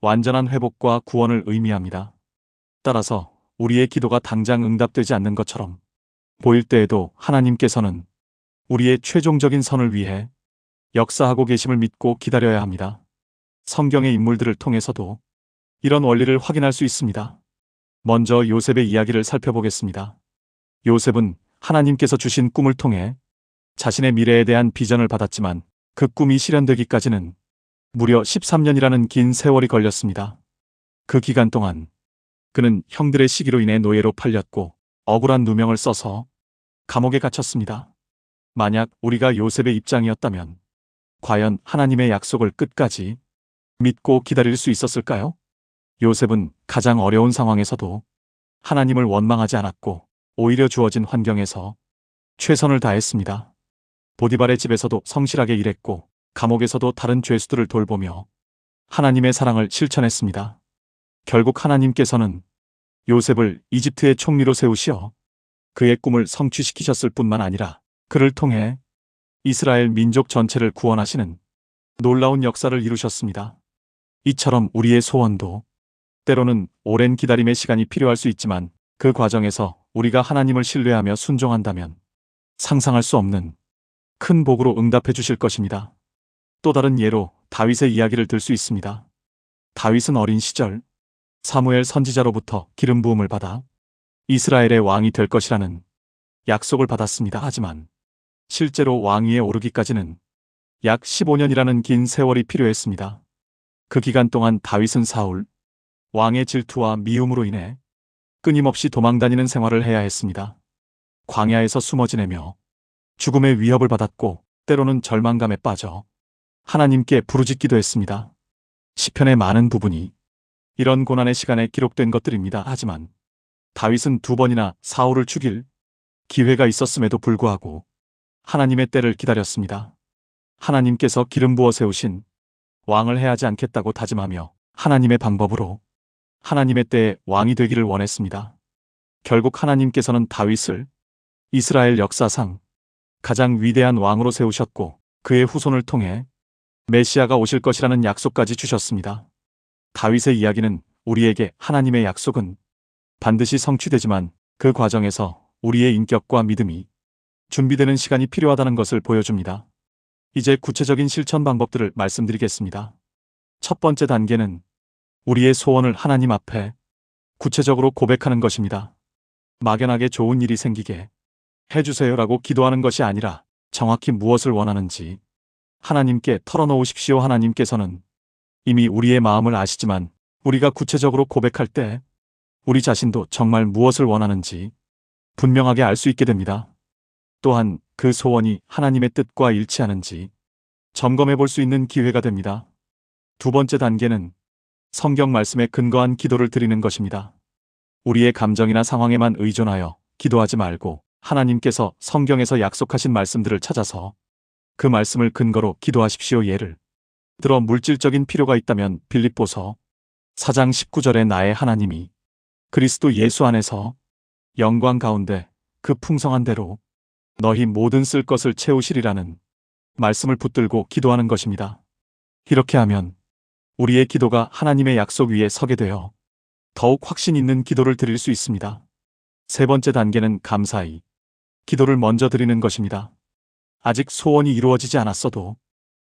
완전한 회복과 구원을 의미합니다. 따라서 우리의 기도가 당장 응답되지 않는 것처럼 보일 때에도 하나님께서는 우리의 최종적인 선을 위해 역사하고 계심을 믿고 기다려야 합니다. 성경의 인물들을 통해서도 이런 원리를 확인할 수 있습니다. 먼저 요셉의 이야기를 살펴보겠습니다. 요셉은 하나님께서 주신 꿈을 통해 자신의 미래에 대한 비전을 받았지만 그 꿈이 실현되기까지는 무려 13년이라는 긴 세월이 걸렸습니다. 그 기간 동안 그는 형들의 시기로 인해 노예로 팔렸고 억울한 누명을 써서 감옥에 갇혔습니다. 만약 우리가 요셉의 입장이었다면 과연 하나님의 약속을 끝까지 믿고 기다릴 수 있었을까요? 요셉은 가장 어려운 상황에서도 하나님을 원망하지 않았고 오히려 주어진 환경에서 최선을 다했습니다. 보디발의 집에서도 성실하게 일했고 감옥에서도 다른 죄수들을 돌보며 하나님의 사랑을 실천했습니다. 결국 하나님께서는 요셉을 이집트의 총리로 세우시어 그의 꿈을 성취시키셨을 뿐만 아니라 그를 통해 이스라엘 민족 전체를 구원하시는 놀라운 역사를 이루셨습니다. 이처럼 우리의 소원도 때로는 오랜 기다림의 시간이 필요할 수 있지만 그 과정에서 우리가 하나님을 신뢰하며 순종한다면 상상할 수 없는 큰 복으로 응답해 주실 것입니다. 또 다른 예로 다윗의 이야기를 들 수 있습니다. 다윗은 어린 시절 사무엘 선지자로부터 기름 부음을 받아 이스라엘의 왕이 될 것이라는 약속을 받았습니다. 하지만 실제로 왕위에 오르기까지는 약 15년이라는 긴 세월이 필요했습니다. 그 기간 동안 다윗은 사울 왕의 질투와 미움으로 인해 끊임없이 도망다니는 생활을 해야 했습니다. 광야에서 숨어 지내며 죽음의 위협을 받았고 때로는 절망감에 빠져 하나님께 부르짖기도 했습니다. 시편의 많은 부분이 이런 고난의 시간에 기록된 것들입니다. 하지만 다윗은 2번이나 사울을 죽일 기회가 있었음에도 불구하고 하나님의 때를 기다렸습니다. 하나님께서 기름 부어 세우신 왕을 해하지 않겠다고 다짐하며 하나님의 방법으로 하나님의 때에 왕이 되기를 원했습니다. 결국 하나님께서는 다윗을 이스라엘 역사상 가장 위대한 왕으로 세우셨고 그의 후손을 통해 메시아가 오실 것이라는 약속까지 주셨습니다. 다윗의 이야기는 우리에게 하나님의 약속은 반드시 성취되지만 그 과정에서 우리의 인격과 믿음이 준비되는 시간이 필요하다는 것을 보여줍니다. 이제 구체적인 실천 방법들을 말씀드리겠습니다. 첫 번째 단계는 우리의 소원을 하나님 앞에 구체적으로 고백하는 것입니다. 막연하게 좋은 일이 생기게 해주세요라고 기도하는 것이 아니라 정확히 무엇을 원하는지 하나님께 털어놓으십시오. 하나님께서는 이미 우리의 마음을 아시지만 우리가 구체적으로 고백할 때 우리 자신도 정말 무엇을 원하는지 분명하게 알 수 있게 됩니다. 또한 그 소원이 하나님의 뜻과 일치하는지 점검해 볼 수 있는 기회가 됩니다. 두 번째 단계는 성경 말씀에 근거한 기도를 드리는 것입니다. 우리의 감정이나 상황에만 의존하여 기도하지 말고 하나님께서 성경에서 약속하신 말씀들을 찾아서 그 말씀을 근거로 기도하십시오. 예를 들어 물질적인 필요가 있다면 빌립보서 4장 19절에 나의 하나님이 그리스도 예수 안에서 영광 가운데 그 풍성한 대로 너희 모든 쓸 것을 채우시리라는 말씀을 붙들고 기도하는 것입니다. 이렇게 하면 우리의 기도가 하나님의 약속 위에 서게 되어 더욱 확신 있는 기도를 드릴 수 있습니다. 세 번째 단계는 감사히 기도를 먼저 드리는 것입니다. 아직 소원이 이루어지지 않았어도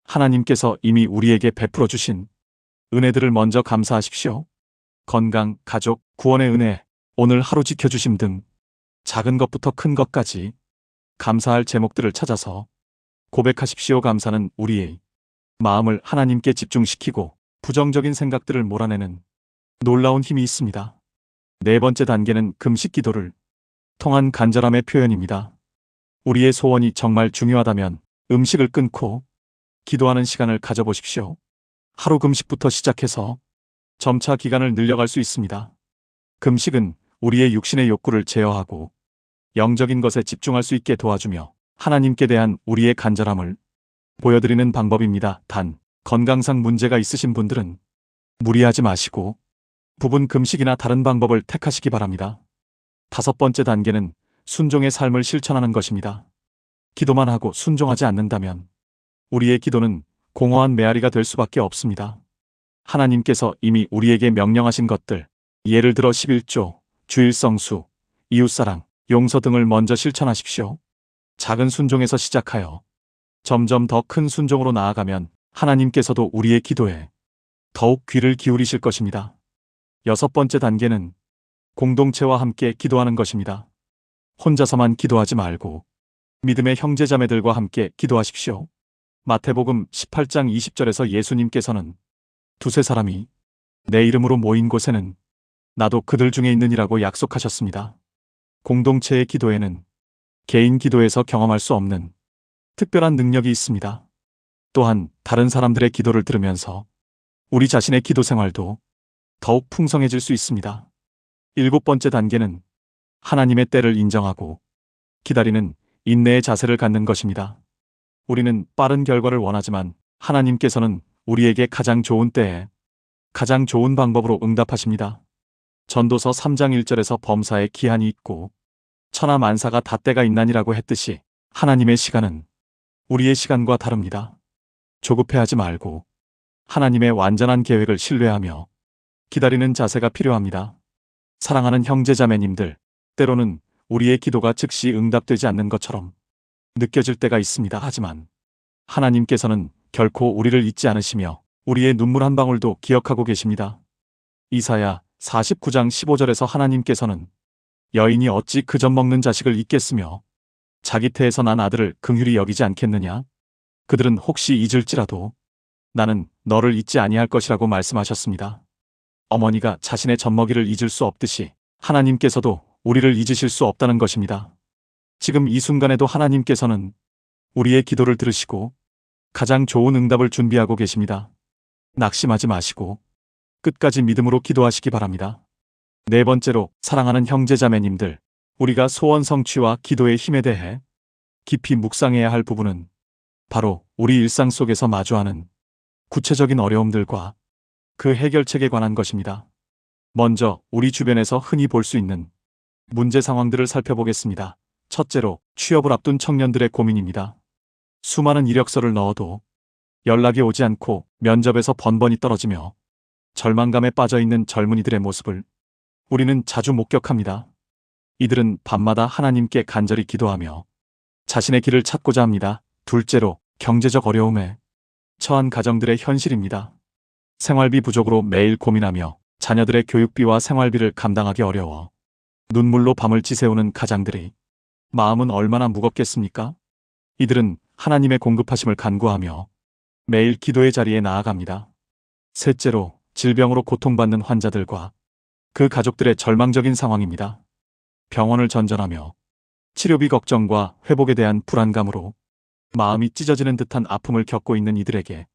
하나님께서 이미 우리에게 베풀어 주신 은혜들을 먼저 감사하십시오. 건강, 가족, 구원의 은혜, 오늘 하루 지켜주심 등 작은 것부터 큰 것까지 감사할 제목들을 찾아서 고백하십시오. 감사는 우리의 마음을 하나님께 집중시키고 부정적인 생각들을 몰아내는 놀라운 힘이 있습니다. 네 번째 단계는 금식 기도를 통한 간절함의 표현입니다. 우리의 소원이 정말 중요하다면 음식을 끊고 기도하는 시간을 가져보십시오. 하루 금식부터 시작해서 점차 기간을 늘려갈 수 있습니다. 금식은 우리의 육신의 욕구를 제어하고 영적인 것에 집중할 수 있게 도와주며 하나님께 대한 우리의 간절함을 보여드리는 방법입니다. 단, 건강상 문제가 있으신 분들은 무리하지 마시고 부분 금식이나 다른 방법을 택하시기 바랍니다. 다섯 번째 단계는 순종의 삶을 실천하는 것입니다. 기도만 하고 순종하지 않는다면 우리의 기도는 공허한 메아리가 될 수밖에 없습니다. 하나님께서 이미 우리에게 명령하신 것들, 예를 들어 11조, 주일성수, 이웃사랑, 용서 등을 먼저 실천하십시오. 작은 순종에서 시작하여 점점 더 큰 순종으로 나아가면 하나님께서도 우리의 기도에 더욱 귀를 기울이실 것입니다. 여섯 번째 단계는 공동체와 함께 기도하는 것입니다. 혼자서만 기도하지 말고 믿음의 형제자매들과 함께 기도하십시오. 마태복음 18장 20절에서 예수님께서는 두세 사람이 내 이름으로 모인 곳에는 나도 그들 중에 있느니라고 약속하셨습니다. 공동체의 기도에는 개인 기도에서 경험할 수 없는 특별한 능력이 있습니다. 또한 다른 사람들의 기도를 들으면서 우리 자신의 기도 생활도 더욱 풍성해질 수 있습니다. 일곱 번째 단계는 하나님의 때를 인정하고 기다리는 인내의 자세를 갖는 것입니다. 우리는 빠른 결과를 원하지만 하나님께서는 우리에게 가장 좋은 때에 가장 좋은 방법으로 응답하십니다. 전도서 3장 1절에서 범사에 기한이 있고 천하 만사가 다 때가 있나니라고 했듯이 하나님의 시간은 우리의 시간과 다릅니다. 조급해하지 말고 하나님의 완전한 계획을 신뢰하며 기다리는 자세가 필요합니다. 사랑하는 형제자매님들, 때로는 우리의 기도가 즉시 응답되지 않는 것처럼 느껴질 때가 있습니다. 하지만 하나님께서는 결코 우리를 잊지 않으시며 우리의 눈물 한 방울도 기억하고 계십니다. 이사야 49장 15절에서 하나님께서는 여인이 어찌 그 젖 먹는 자식을 잊겠으며 자기 태에서 난 아들을 긍휼히 여기지 않겠느냐? 그들은 혹시 잊을지라도 나는 너를 잊지 아니할 것이라고 말씀하셨습니다. 어머니가 자신의 젖먹이를 잊을 수 없듯이 하나님께서도 우리를 잊으실 수 없다는 것입니다. 지금 이 순간에도 하나님께서는 우리의 기도를 들으시고 가장 좋은 응답을 준비하고 계십니다. 낙심하지 마시고 끝까지 믿음으로 기도하시기 바랍니다. 네 번째로, 사랑하는 형제자매님들, 우리가 소원 성취와 기도의 힘에 대해 깊이 묵상해야 할 부분은 바로 우리 일상 속에서 마주하는 구체적인 어려움들과 그 해결책에 관한 것입니다. 먼저 우리 주변에서 흔히 볼 수 있는 문제 상황들을 살펴보겠습니다. 첫째로, 취업을 앞둔 청년들의 고민입니다. 수많은 이력서를 넣어도 연락이 오지 않고 면접에서 번번이 떨어지며 절망감에 빠져 있는 젊은이들의 모습을 우리는 자주 목격합니다. 이들은 밤마다 하나님께 간절히 기도하며 자신의 길을 찾고자 합니다. 둘째로, 경제적 어려움에 처한 가정들의 현실입니다. 생활비 부족으로 매일 고민하며 자녀들의 교육비와 생활비를 감당하기 어려워 눈물로 밤을 지새우는 가장들이 마음은 얼마나 무겁겠습니까? 이들은 하나님의 공급하심을 간구하며 매일 기도의 자리에 나아갑니다. 셋째로, 질병으로 고통받는 환자들과 그 가족들의 절망적인 상황입니다. 병원을 전전하며 치료비 걱정과 회복에 대한 불안감으로 마음이 찢어지는 듯한 아픔을 겪고 있는 이들에게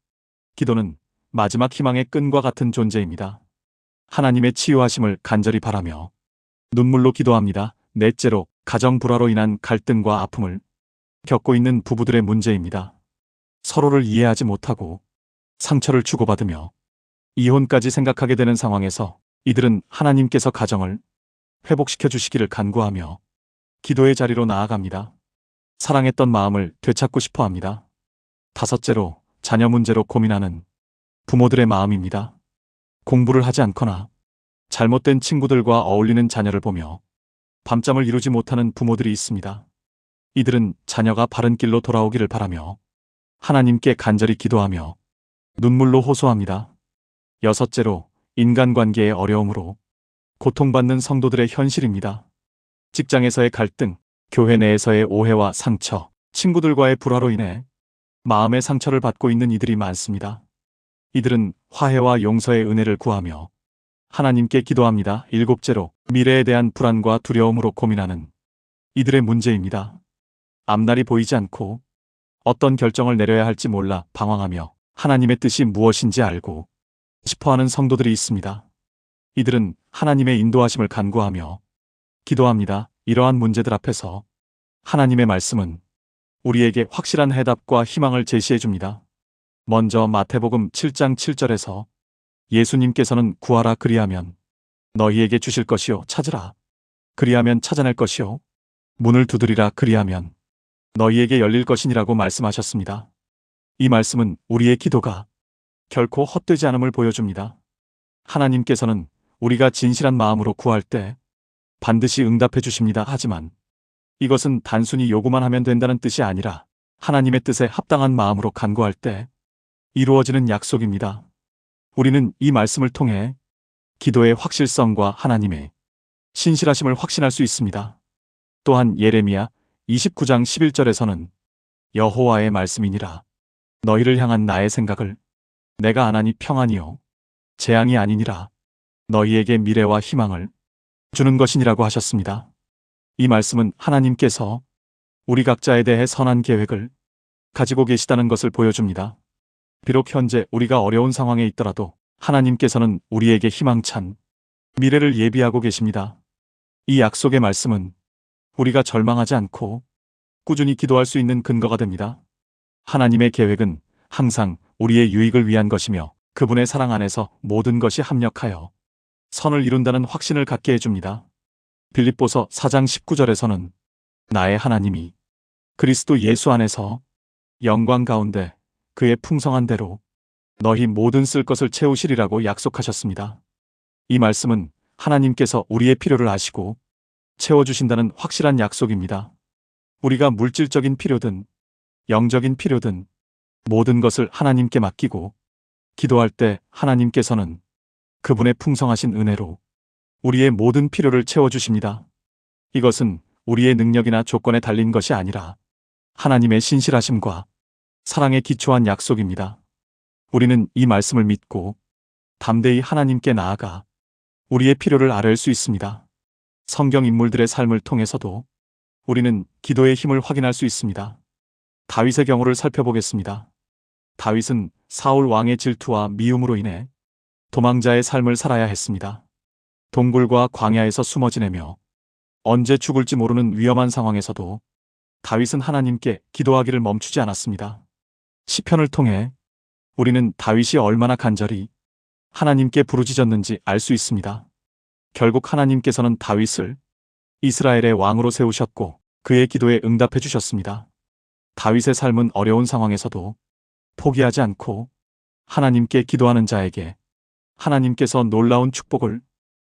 기도는 마지막 희망의 끈과 같은 존재입니다. 하나님의 치유하심을 간절히 바라며 눈물로 기도합니다. 넷째로, 가정 불화로 인한 갈등과 아픔을 겪고 있는 부부들의 문제입니다. 서로를 이해하지 못하고 상처를 주고받으며 이혼까지 생각하게 되는 상황에서 이들은 하나님께서 가정을 회복시켜 주시기를 간구하며 기도의 자리로 나아갑니다. 사랑했던 마음을 되찾고 싶어 합니다. 다섯째로, 자녀 문제로 고민하는 부모들의 마음입니다. 공부를 하지 않거나 잘못된 친구들과 어울리는 자녀를 보며 밤잠을 이루지 못하는 부모들이 있습니다. 이들은 자녀가 바른 길로 돌아오기를 바라며 하나님께 간절히 기도하며 눈물로 호소합니다. 여섯째로, 인간관계의 어려움으로 고통받는 성도들의 현실입니다. 직장에서의 갈등, 교회 내에서의 오해와 상처, 친구들과의 불화로 인해 마음의 상처를 받고 있는 이들이 많습니다. 이들은 화해와 용서의 은혜를 구하며 하나님께 기도합니다. 일곱째로, 미래에 대한 불안과 두려움으로 고민하는 이들의 문제입니다. 앞날이 보이지 않고 어떤 결정을 내려야 할지 몰라 방황하며 하나님의 뜻이 무엇인지 알고 싶어하는 성도들이 있습니다. 이들은 하나님의 인도하심을 간구하며 기도합니다. 이러한 문제들 앞에서 하나님의 말씀은 우리에게 확실한 해답과 희망을 제시해 줍니다. 먼저 마태복음 7장 7절에서 예수님께서는 구하라 그리하면 너희에게 주실 것이요, 찾으라 그리하면 찾아낼 것이요, 문을 두드리라 그리하면 너희에게 열릴 것이니라고 말씀하셨습니다. 이 말씀은 우리의 기도가 결코 헛되지 않음을 보여줍니다. 하나님께서는 우리가 진실한 마음으로 구할 때 반드시 응답해 주십니다. 하지만 이것은 단순히 요구만 하면 된다는 뜻이 아니라 하나님의 뜻에 합당한 마음으로 간구할 때 이루어지는 약속입니다. 우리는 이 말씀을 통해 기도의 확실성과 하나님의 신실하심을 확신할 수 있습니다. 또한 예레미야 29장 11절에서는 여호와의 말씀이니라 너희를 향한 나의 생각을 내가 아나니 평안이요 재앙이 아니니라 너희에게 미래와 희망을 주는 것이니라고 하셨습니다. 이 말씀은 하나님께서 우리 각자에 대해 선한 계획을 가지고 계시다는 것을 보여줍니다. 비록 현재 우리가 어려운 상황에 있더라도 하나님께서는 우리에게 희망찬 미래를 예비하고 계십니다. 이 약속의 말씀은 우리가 절망하지 않고 꾸준히 기도할 수 있는 근거가 됩니다. 하나님의 계획은 항상 우리의 유익을 위한 것이며 그분의 사랑 안에서 모든 것이 합력하여 선을 이룬다는 확신을 갖게 해줍니다. 빌립보서 4장 19절에서는 나의 하나님이 그리스도 예수 안에서 영광 가운데 그의 풍성한 대로 너희 모든 쓸 것을 채우시리라고 약속하셨습니다. 이 말씀은 하나님께서 우리의 필요를 아시고 채워주신다는 확실한 약속입니다. 우리가 물질적인 필요든 영적인 필요든 모든 것을 하나님께 맡기고 기도할 때 하나님께서는 그분의 풍성하신 은혜로 우리의 모든 필요를 채워주십니다. 이것은 우리의 능력이나 조건에 달린 것이 아니라 하나님의 신실하심과 사랑에 기초한 약속입니다. 우리는 이 말씀을 믿고 담대히 하나님께 나아가 우리의 필요를 아뢰을 수 있습니다. 성경 인물들의 삶을 통해서도 우리는 기도의 힘을 확인할 수 있습니다. 다윗의 경우를 살펴보겠습니다. 다윗은 사울 왕의 질투와 미움으로 인해 도망자의 삶을 살아야 했습니다. 동굴과 광야에서 숨어 지내며 언제 죽을지 모르는 위험한 상황에서도 다윗은 하나님께 기도하기를 멈추지 않았습니다. 시편을 통해 우리는 다윗이 얼마나 간절히 하나님께 부르짖었는지 알 수 있습니다. 결국 하나님께서는 다윗을 이스라엘의 왕으로 세우셨고 그의 기도에 응답해 주셨습니다. 다윗의 삶은 어려운 상황에서도 포기하지 않고 하나님께 기도하는 자에게 하나님께서 놀라운 축복을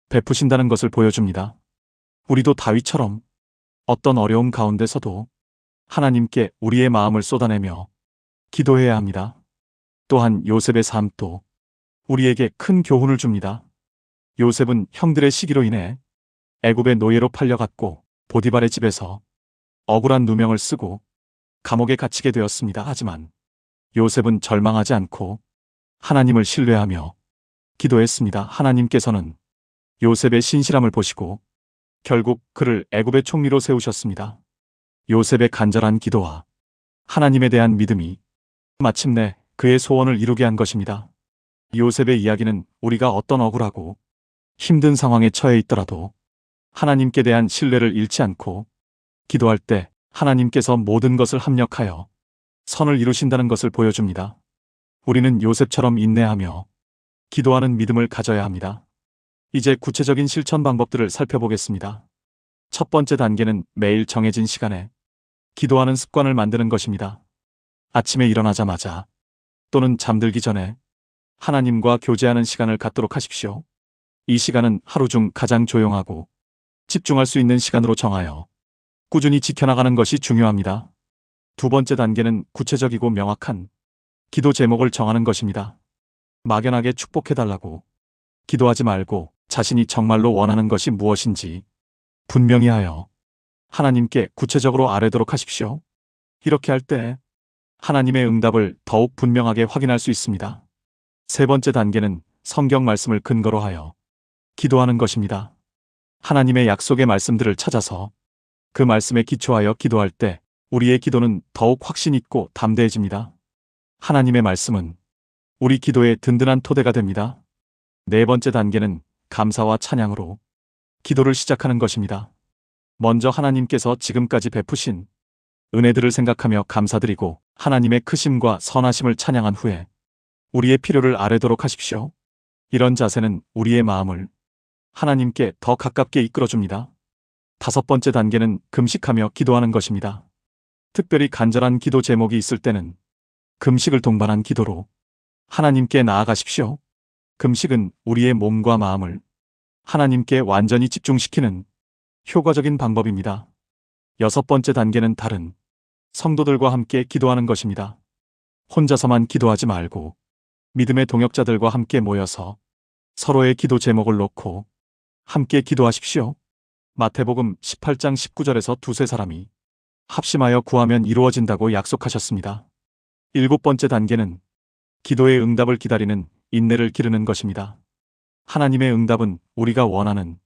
베푸신다는 것을 보여줍니다. 우리도 다윗처럼 어떤 어려움 가운데서도 하나님께 우리의 마음을 쏟아내며 기도해야 합니다. 또한 요셉의 삶도 우리에게 큰 교훈을 줍니다. 요셉은 형들의 시기로 인해 애굽의 노예로 팔려갔고 보디발의 집에서 억울한 누명을 쓰고 감옥에 갇히게 되었습니다. 하지만 요셉은 절망하지 않고 하나님을 신뢰하며 기도했습니다. 하나님께서는 요셉의 신실함을 보시고 결국 그를 애굽의 총리로 세우셨습니다. 요셉의 간절한 기도와 하나님에 대한 믿음이 마침내 그의 소원을 이루게 한 것입니다. 요셉의 이야기는 우리가 어떤 억울하고 힘든 상황에 처해 있더라도 하나님께 대한 신뢰를 잃지 않고 기도할 때 하나님께서 모든 것을 합력하여 선을 이루신다는 것을 보여줍니다. 우리는 요셉처럼 인내하며 기도하는 믿음을 가져야 합니다. 이제 구체적인 실천 방법들을 살펴보겠습니다. 첫 번째 단계는 매일 정해진 시간에 기도하는 습관을 만드는 것입니다. 아침에 일어나자마자 또는 잠들기 전에 하나님과 교제하는 시간을 갖도록 하십시오. 이 시간은 하루 중 가장 조용하고 집중할 수 있는 시간으로 정하여 꾸준히 지켜나가는 것이 중요합니다. 두 번째 단계는 구체적이고 명확한 기도 제목을 정하는 것입니다. 막연하게 축복해달라고 기도하지 말고 자신이 정말로 원하는 것이 무엇인지 분명히 하여 하나님께 구체적으로 아뢰도록 하십시오. 이렇게 할 때 하나님의 응답을 더욱 분명하게 확인할 수 있습니다. 세 번째 단계는 성경 말씀을 근거로 하여 기도하는 것입니다. 하나님의 약속의 말씀들을 찾아서 그 말씀에 기초하여 기도할 때 우리의 기도는 더욱 확신 있고 담대해집니다. 하나님의 말씀은 우리 기도의 든든한 토대가 됩니다. 네 번째 단계는 감사와 찬양으로 기도를 시작하는 것입니다. 먼저 하나님께서 지금까지 베푸신 은혜들을 생각하며 감사드리고 하나님의 크심과 선하심을 찬양한 후에 우리의 필요를 아뢰도록 하십시오. 이런 자세는 우리의 마음을 하나님께 더 가깝게 이끌어줍니다. 다섯 번째 단계는 금식하며 기도하는 것입니다. 특별히 간절한 기도 제목이 있을 때는 금식을 동반한 기도로 하나님께 나아가십시오. 금식은 우리의 몸과 마음을 하나님께 완전히 집중시키는 효과적인 방법입니다. 여섯 번째 단계는 다른 성도들과 함께 기도하는 것입니다. 혼자서만 기도하지 말고 믿음의 동역자들과 함께 모여서 서로의 기도 제목을 놓고 함께 기도하십시오. 마태복음 18장 19절에서 두세 사람이 합심하여 구하면 이루어진다고 약속하셨습니다. 일곱 번째 단계는 기도의 응답을 기다리는 인내를 기르는 것입니다. 하나님의 응답은 우리가 원하는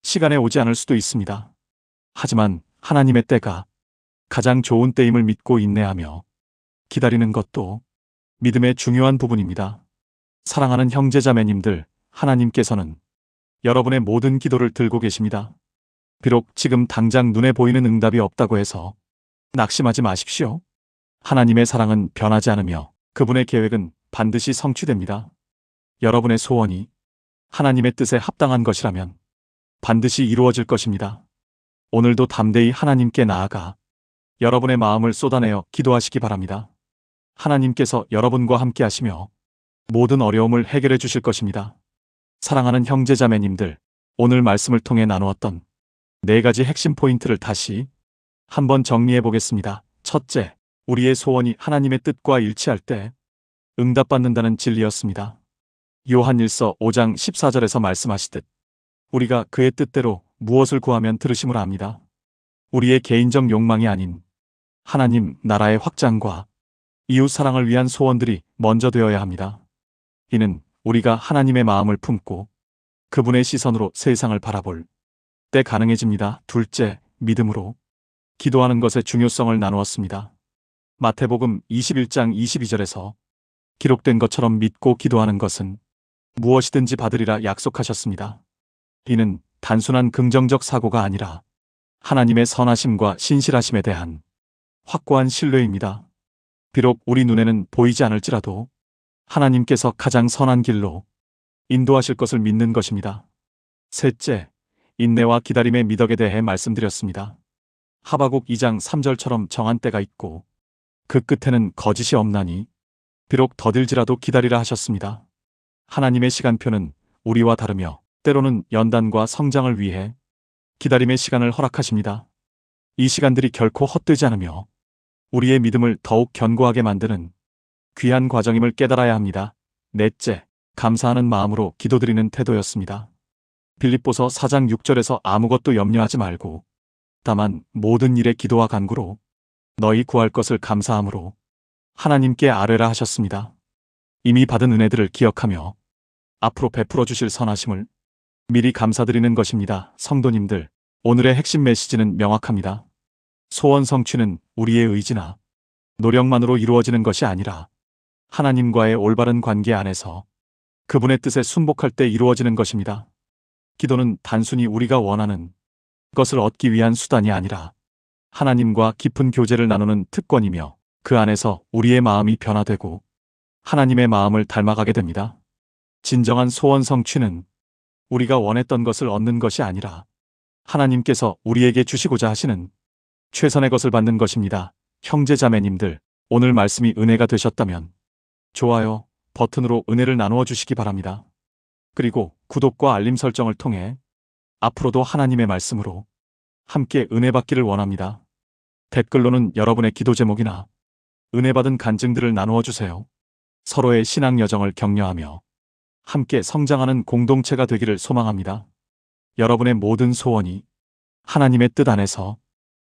시간에 오지 않을 수도 있습니다. 하지만 하나님의 때가 가장 좋은 때임을 믿고 인내하며 기다리는 것도 믿음의 중요한 부분입니다. 사랑하는 형제자매님들, 하나님께서는 여러분의 모든 기도를 들고 계십니다. 비록 지금 당장 눈에 보이는 응답이 없다고 해서 낙심하지 마십시오. 하나님의 사랑은 변하지 않으며 그분의 계획은 반드시 성취됩니다. 여러분의 소원이 하나님의 뜻에 합당한 것이라면 반드시 이루어질 것입니다. 오늘도 담대히 하나님께 나아가 여러분의 마음을 쏟아내어 기도하시기 바랍니다. 하나님께서 여러분과 함께 하시며 모든 어려움을 해결해 주실 것입니다. 사랑하는 형제자매님들, 오늘 말씀을 통해 나누었던 4가지 핵심 포인트를 다시 한번 정리해 보겠습니다. 첫째, 우리의 소원이 하나님의 뜻과 일치할 때 응답받는다는 진리였습니다. 요한일서 5장 14절에서 말씀하시듯 우리가 그의 뜻대로 무엇을 구하면 들으심을 압니다. 우리의 개인적 욕망이 아닌 하나님 나라의 확장과 이웃 사랑을 위한 소원들이 먼저 되어야 합니다. 이는 우리가 하나님의 마음을 품고 그분의 시선으로 세상을 바라볼 때 가능해집니다. 둘째, 믿음으로 기도하는 것의 중요성을 나누었습니다. 마태복음 21장 22절에서 기록된 것처럼 믿고 기도하는 것은 무엇이든지 받으리라 약속하셨습니다. 이는 단순한 긍정적 사고가 아니라 하나님의 선하심과 신실하심에 대한 확고한 신뢰입니다. 비록 우리 눈에는 보이지 않을지라도 하나님께서 가장 선한 길로 인도하실 것을 믿는 것입니다. 셋째, 인내와 기다림의 미덕에 대해 말씀드렸습니다. 하바국 2장 3절처럼 정한 때가 있고 그 끝에는 거짓이 없나니 비록 더딜지라도 기다리라 하셨습니다. 하나님의 시간표는 우리와 다르며 때로는 연단과 성장을 위해 기다림의 시간을 허락하십니다. 이 시간들이 결코 헛되지 않으며 우리의 믿음을 더욱 견고하게 만드는 귀한 과정임을 깨달아야 합니다. 넷째, 감사하는 마음으로 기도드리는 태도였습니다. 빌립보서 4장 6절에서 아무것도 염려하지 말고 다만 모든 일에 기도와 간구로 너희 구할 것을 감사함으로 하나님께 아뢰라 하셨습니다. 이미 받은 은혜들을 기억하며 앞으로 베풀어 주실 선하심을 미리 감사드리는 것입니다. 성도님들, 오늘의 핵심 메시지는 명확합니다. 소원 성취는 우리의 의지나 노력만으로 이루어지는 것이 아니라 하나님과의 올바른 관계 안에서 그분의 뜻에 순복할 때 이루어지는 것입니다. 기도는 단순히 우리가 원하는 것을 얻기 위한 수단이 아니라 하나님과 깊은 교제를 나누는 특권이며 그 안에서 우리의 마음이 변화되고 하나님의 마음을 닮아가게 됩니다. 진정한 소원 성취는 우리가 원했던 것을 얻는 것이 아니라 하나님께서 우리에게 주시고자 하시는 최선의 것을 받는 것입니다. 형제자매님들, 오늘 말씀이 은혜가 되셨다면 좋아요 버튼으로 은혜를 나누어 주시기 바랍니다. 그리고 구독과 알림 설정을 통해 앞으로도 하나님의 말씀으로 함께 은혜 받기를 원합니다. 댓글로는 여러분의 기도 제목이나 은혜 받은 간증들을 나누어 주세요. 서로의 신앙 여정을 격려하며 함께 성장하는 공동체가 되기를 소망합니다. 여러분의 모든 소원이 하나님의 뜻 안에서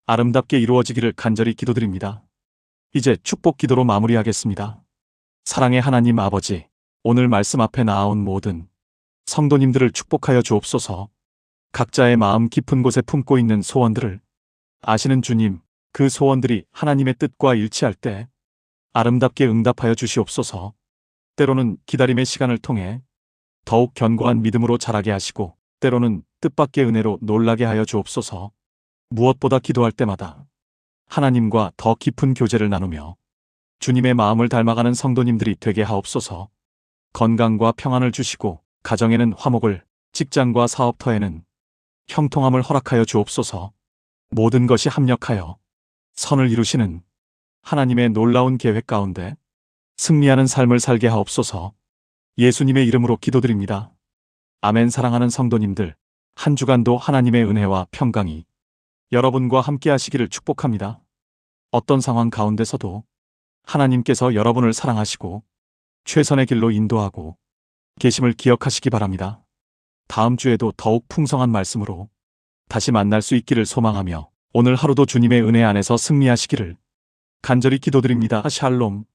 아름답게 이루어지기를 간절히 기도드립니다. 이제 축복 기도로 마무리하겠습니다. 사랑의 하나님 아버지, 오늘 말씀 앞에 나아온 모든 성도님들을 축복하여 주옵소서. 각자의 마음 깊은 곳에 품고 있는 소원들을 아시는 주님, 그 소원들이 하나님의 뜻과 일치할 때 아름답게 응답하여 주시옵소서. 때로는 기다림의 시간을 통해 더욱 견고한 믿음으로 자라게 하시고, 때로는 뜻밖의 은혜로 놀라게 하여 주옵소서. 무엇보다 기도할 때마다 하나님과 더 깊은 교제를 나누며 주님의 마음을 닮아가는 성도님들이 되게 하옵소서. 건강과 평안을 주시고 가정에는 화목을, 직장과 사업터에는 형통함을 허락하여 주옵소서. 모든 것이 합력하여 선을 이루시는 하나님의 놀라운 계획 가운데 승리하는 삶을 살게 하옵소서. 예수님의 이름으로 기도드립니다. 아멘. 사랑하는 성도님들, 한 주간도 하나님의 은혜와 평강이 여러분과 함께 하시기를 축복합니다. 어떤 상황 가운데서도 하나님께서 여러분을 사랑하시고 최선의 길로 인도하고 계심을 기억하시기 바랍니다. 다음 주에도 더욱 풍성한 말씀으로 다시 만날 수 있기를 소망하며 오늘 하루도 주님의 은혜 안에서 승리하시기를 간절히 기도드립니다. 샬롬.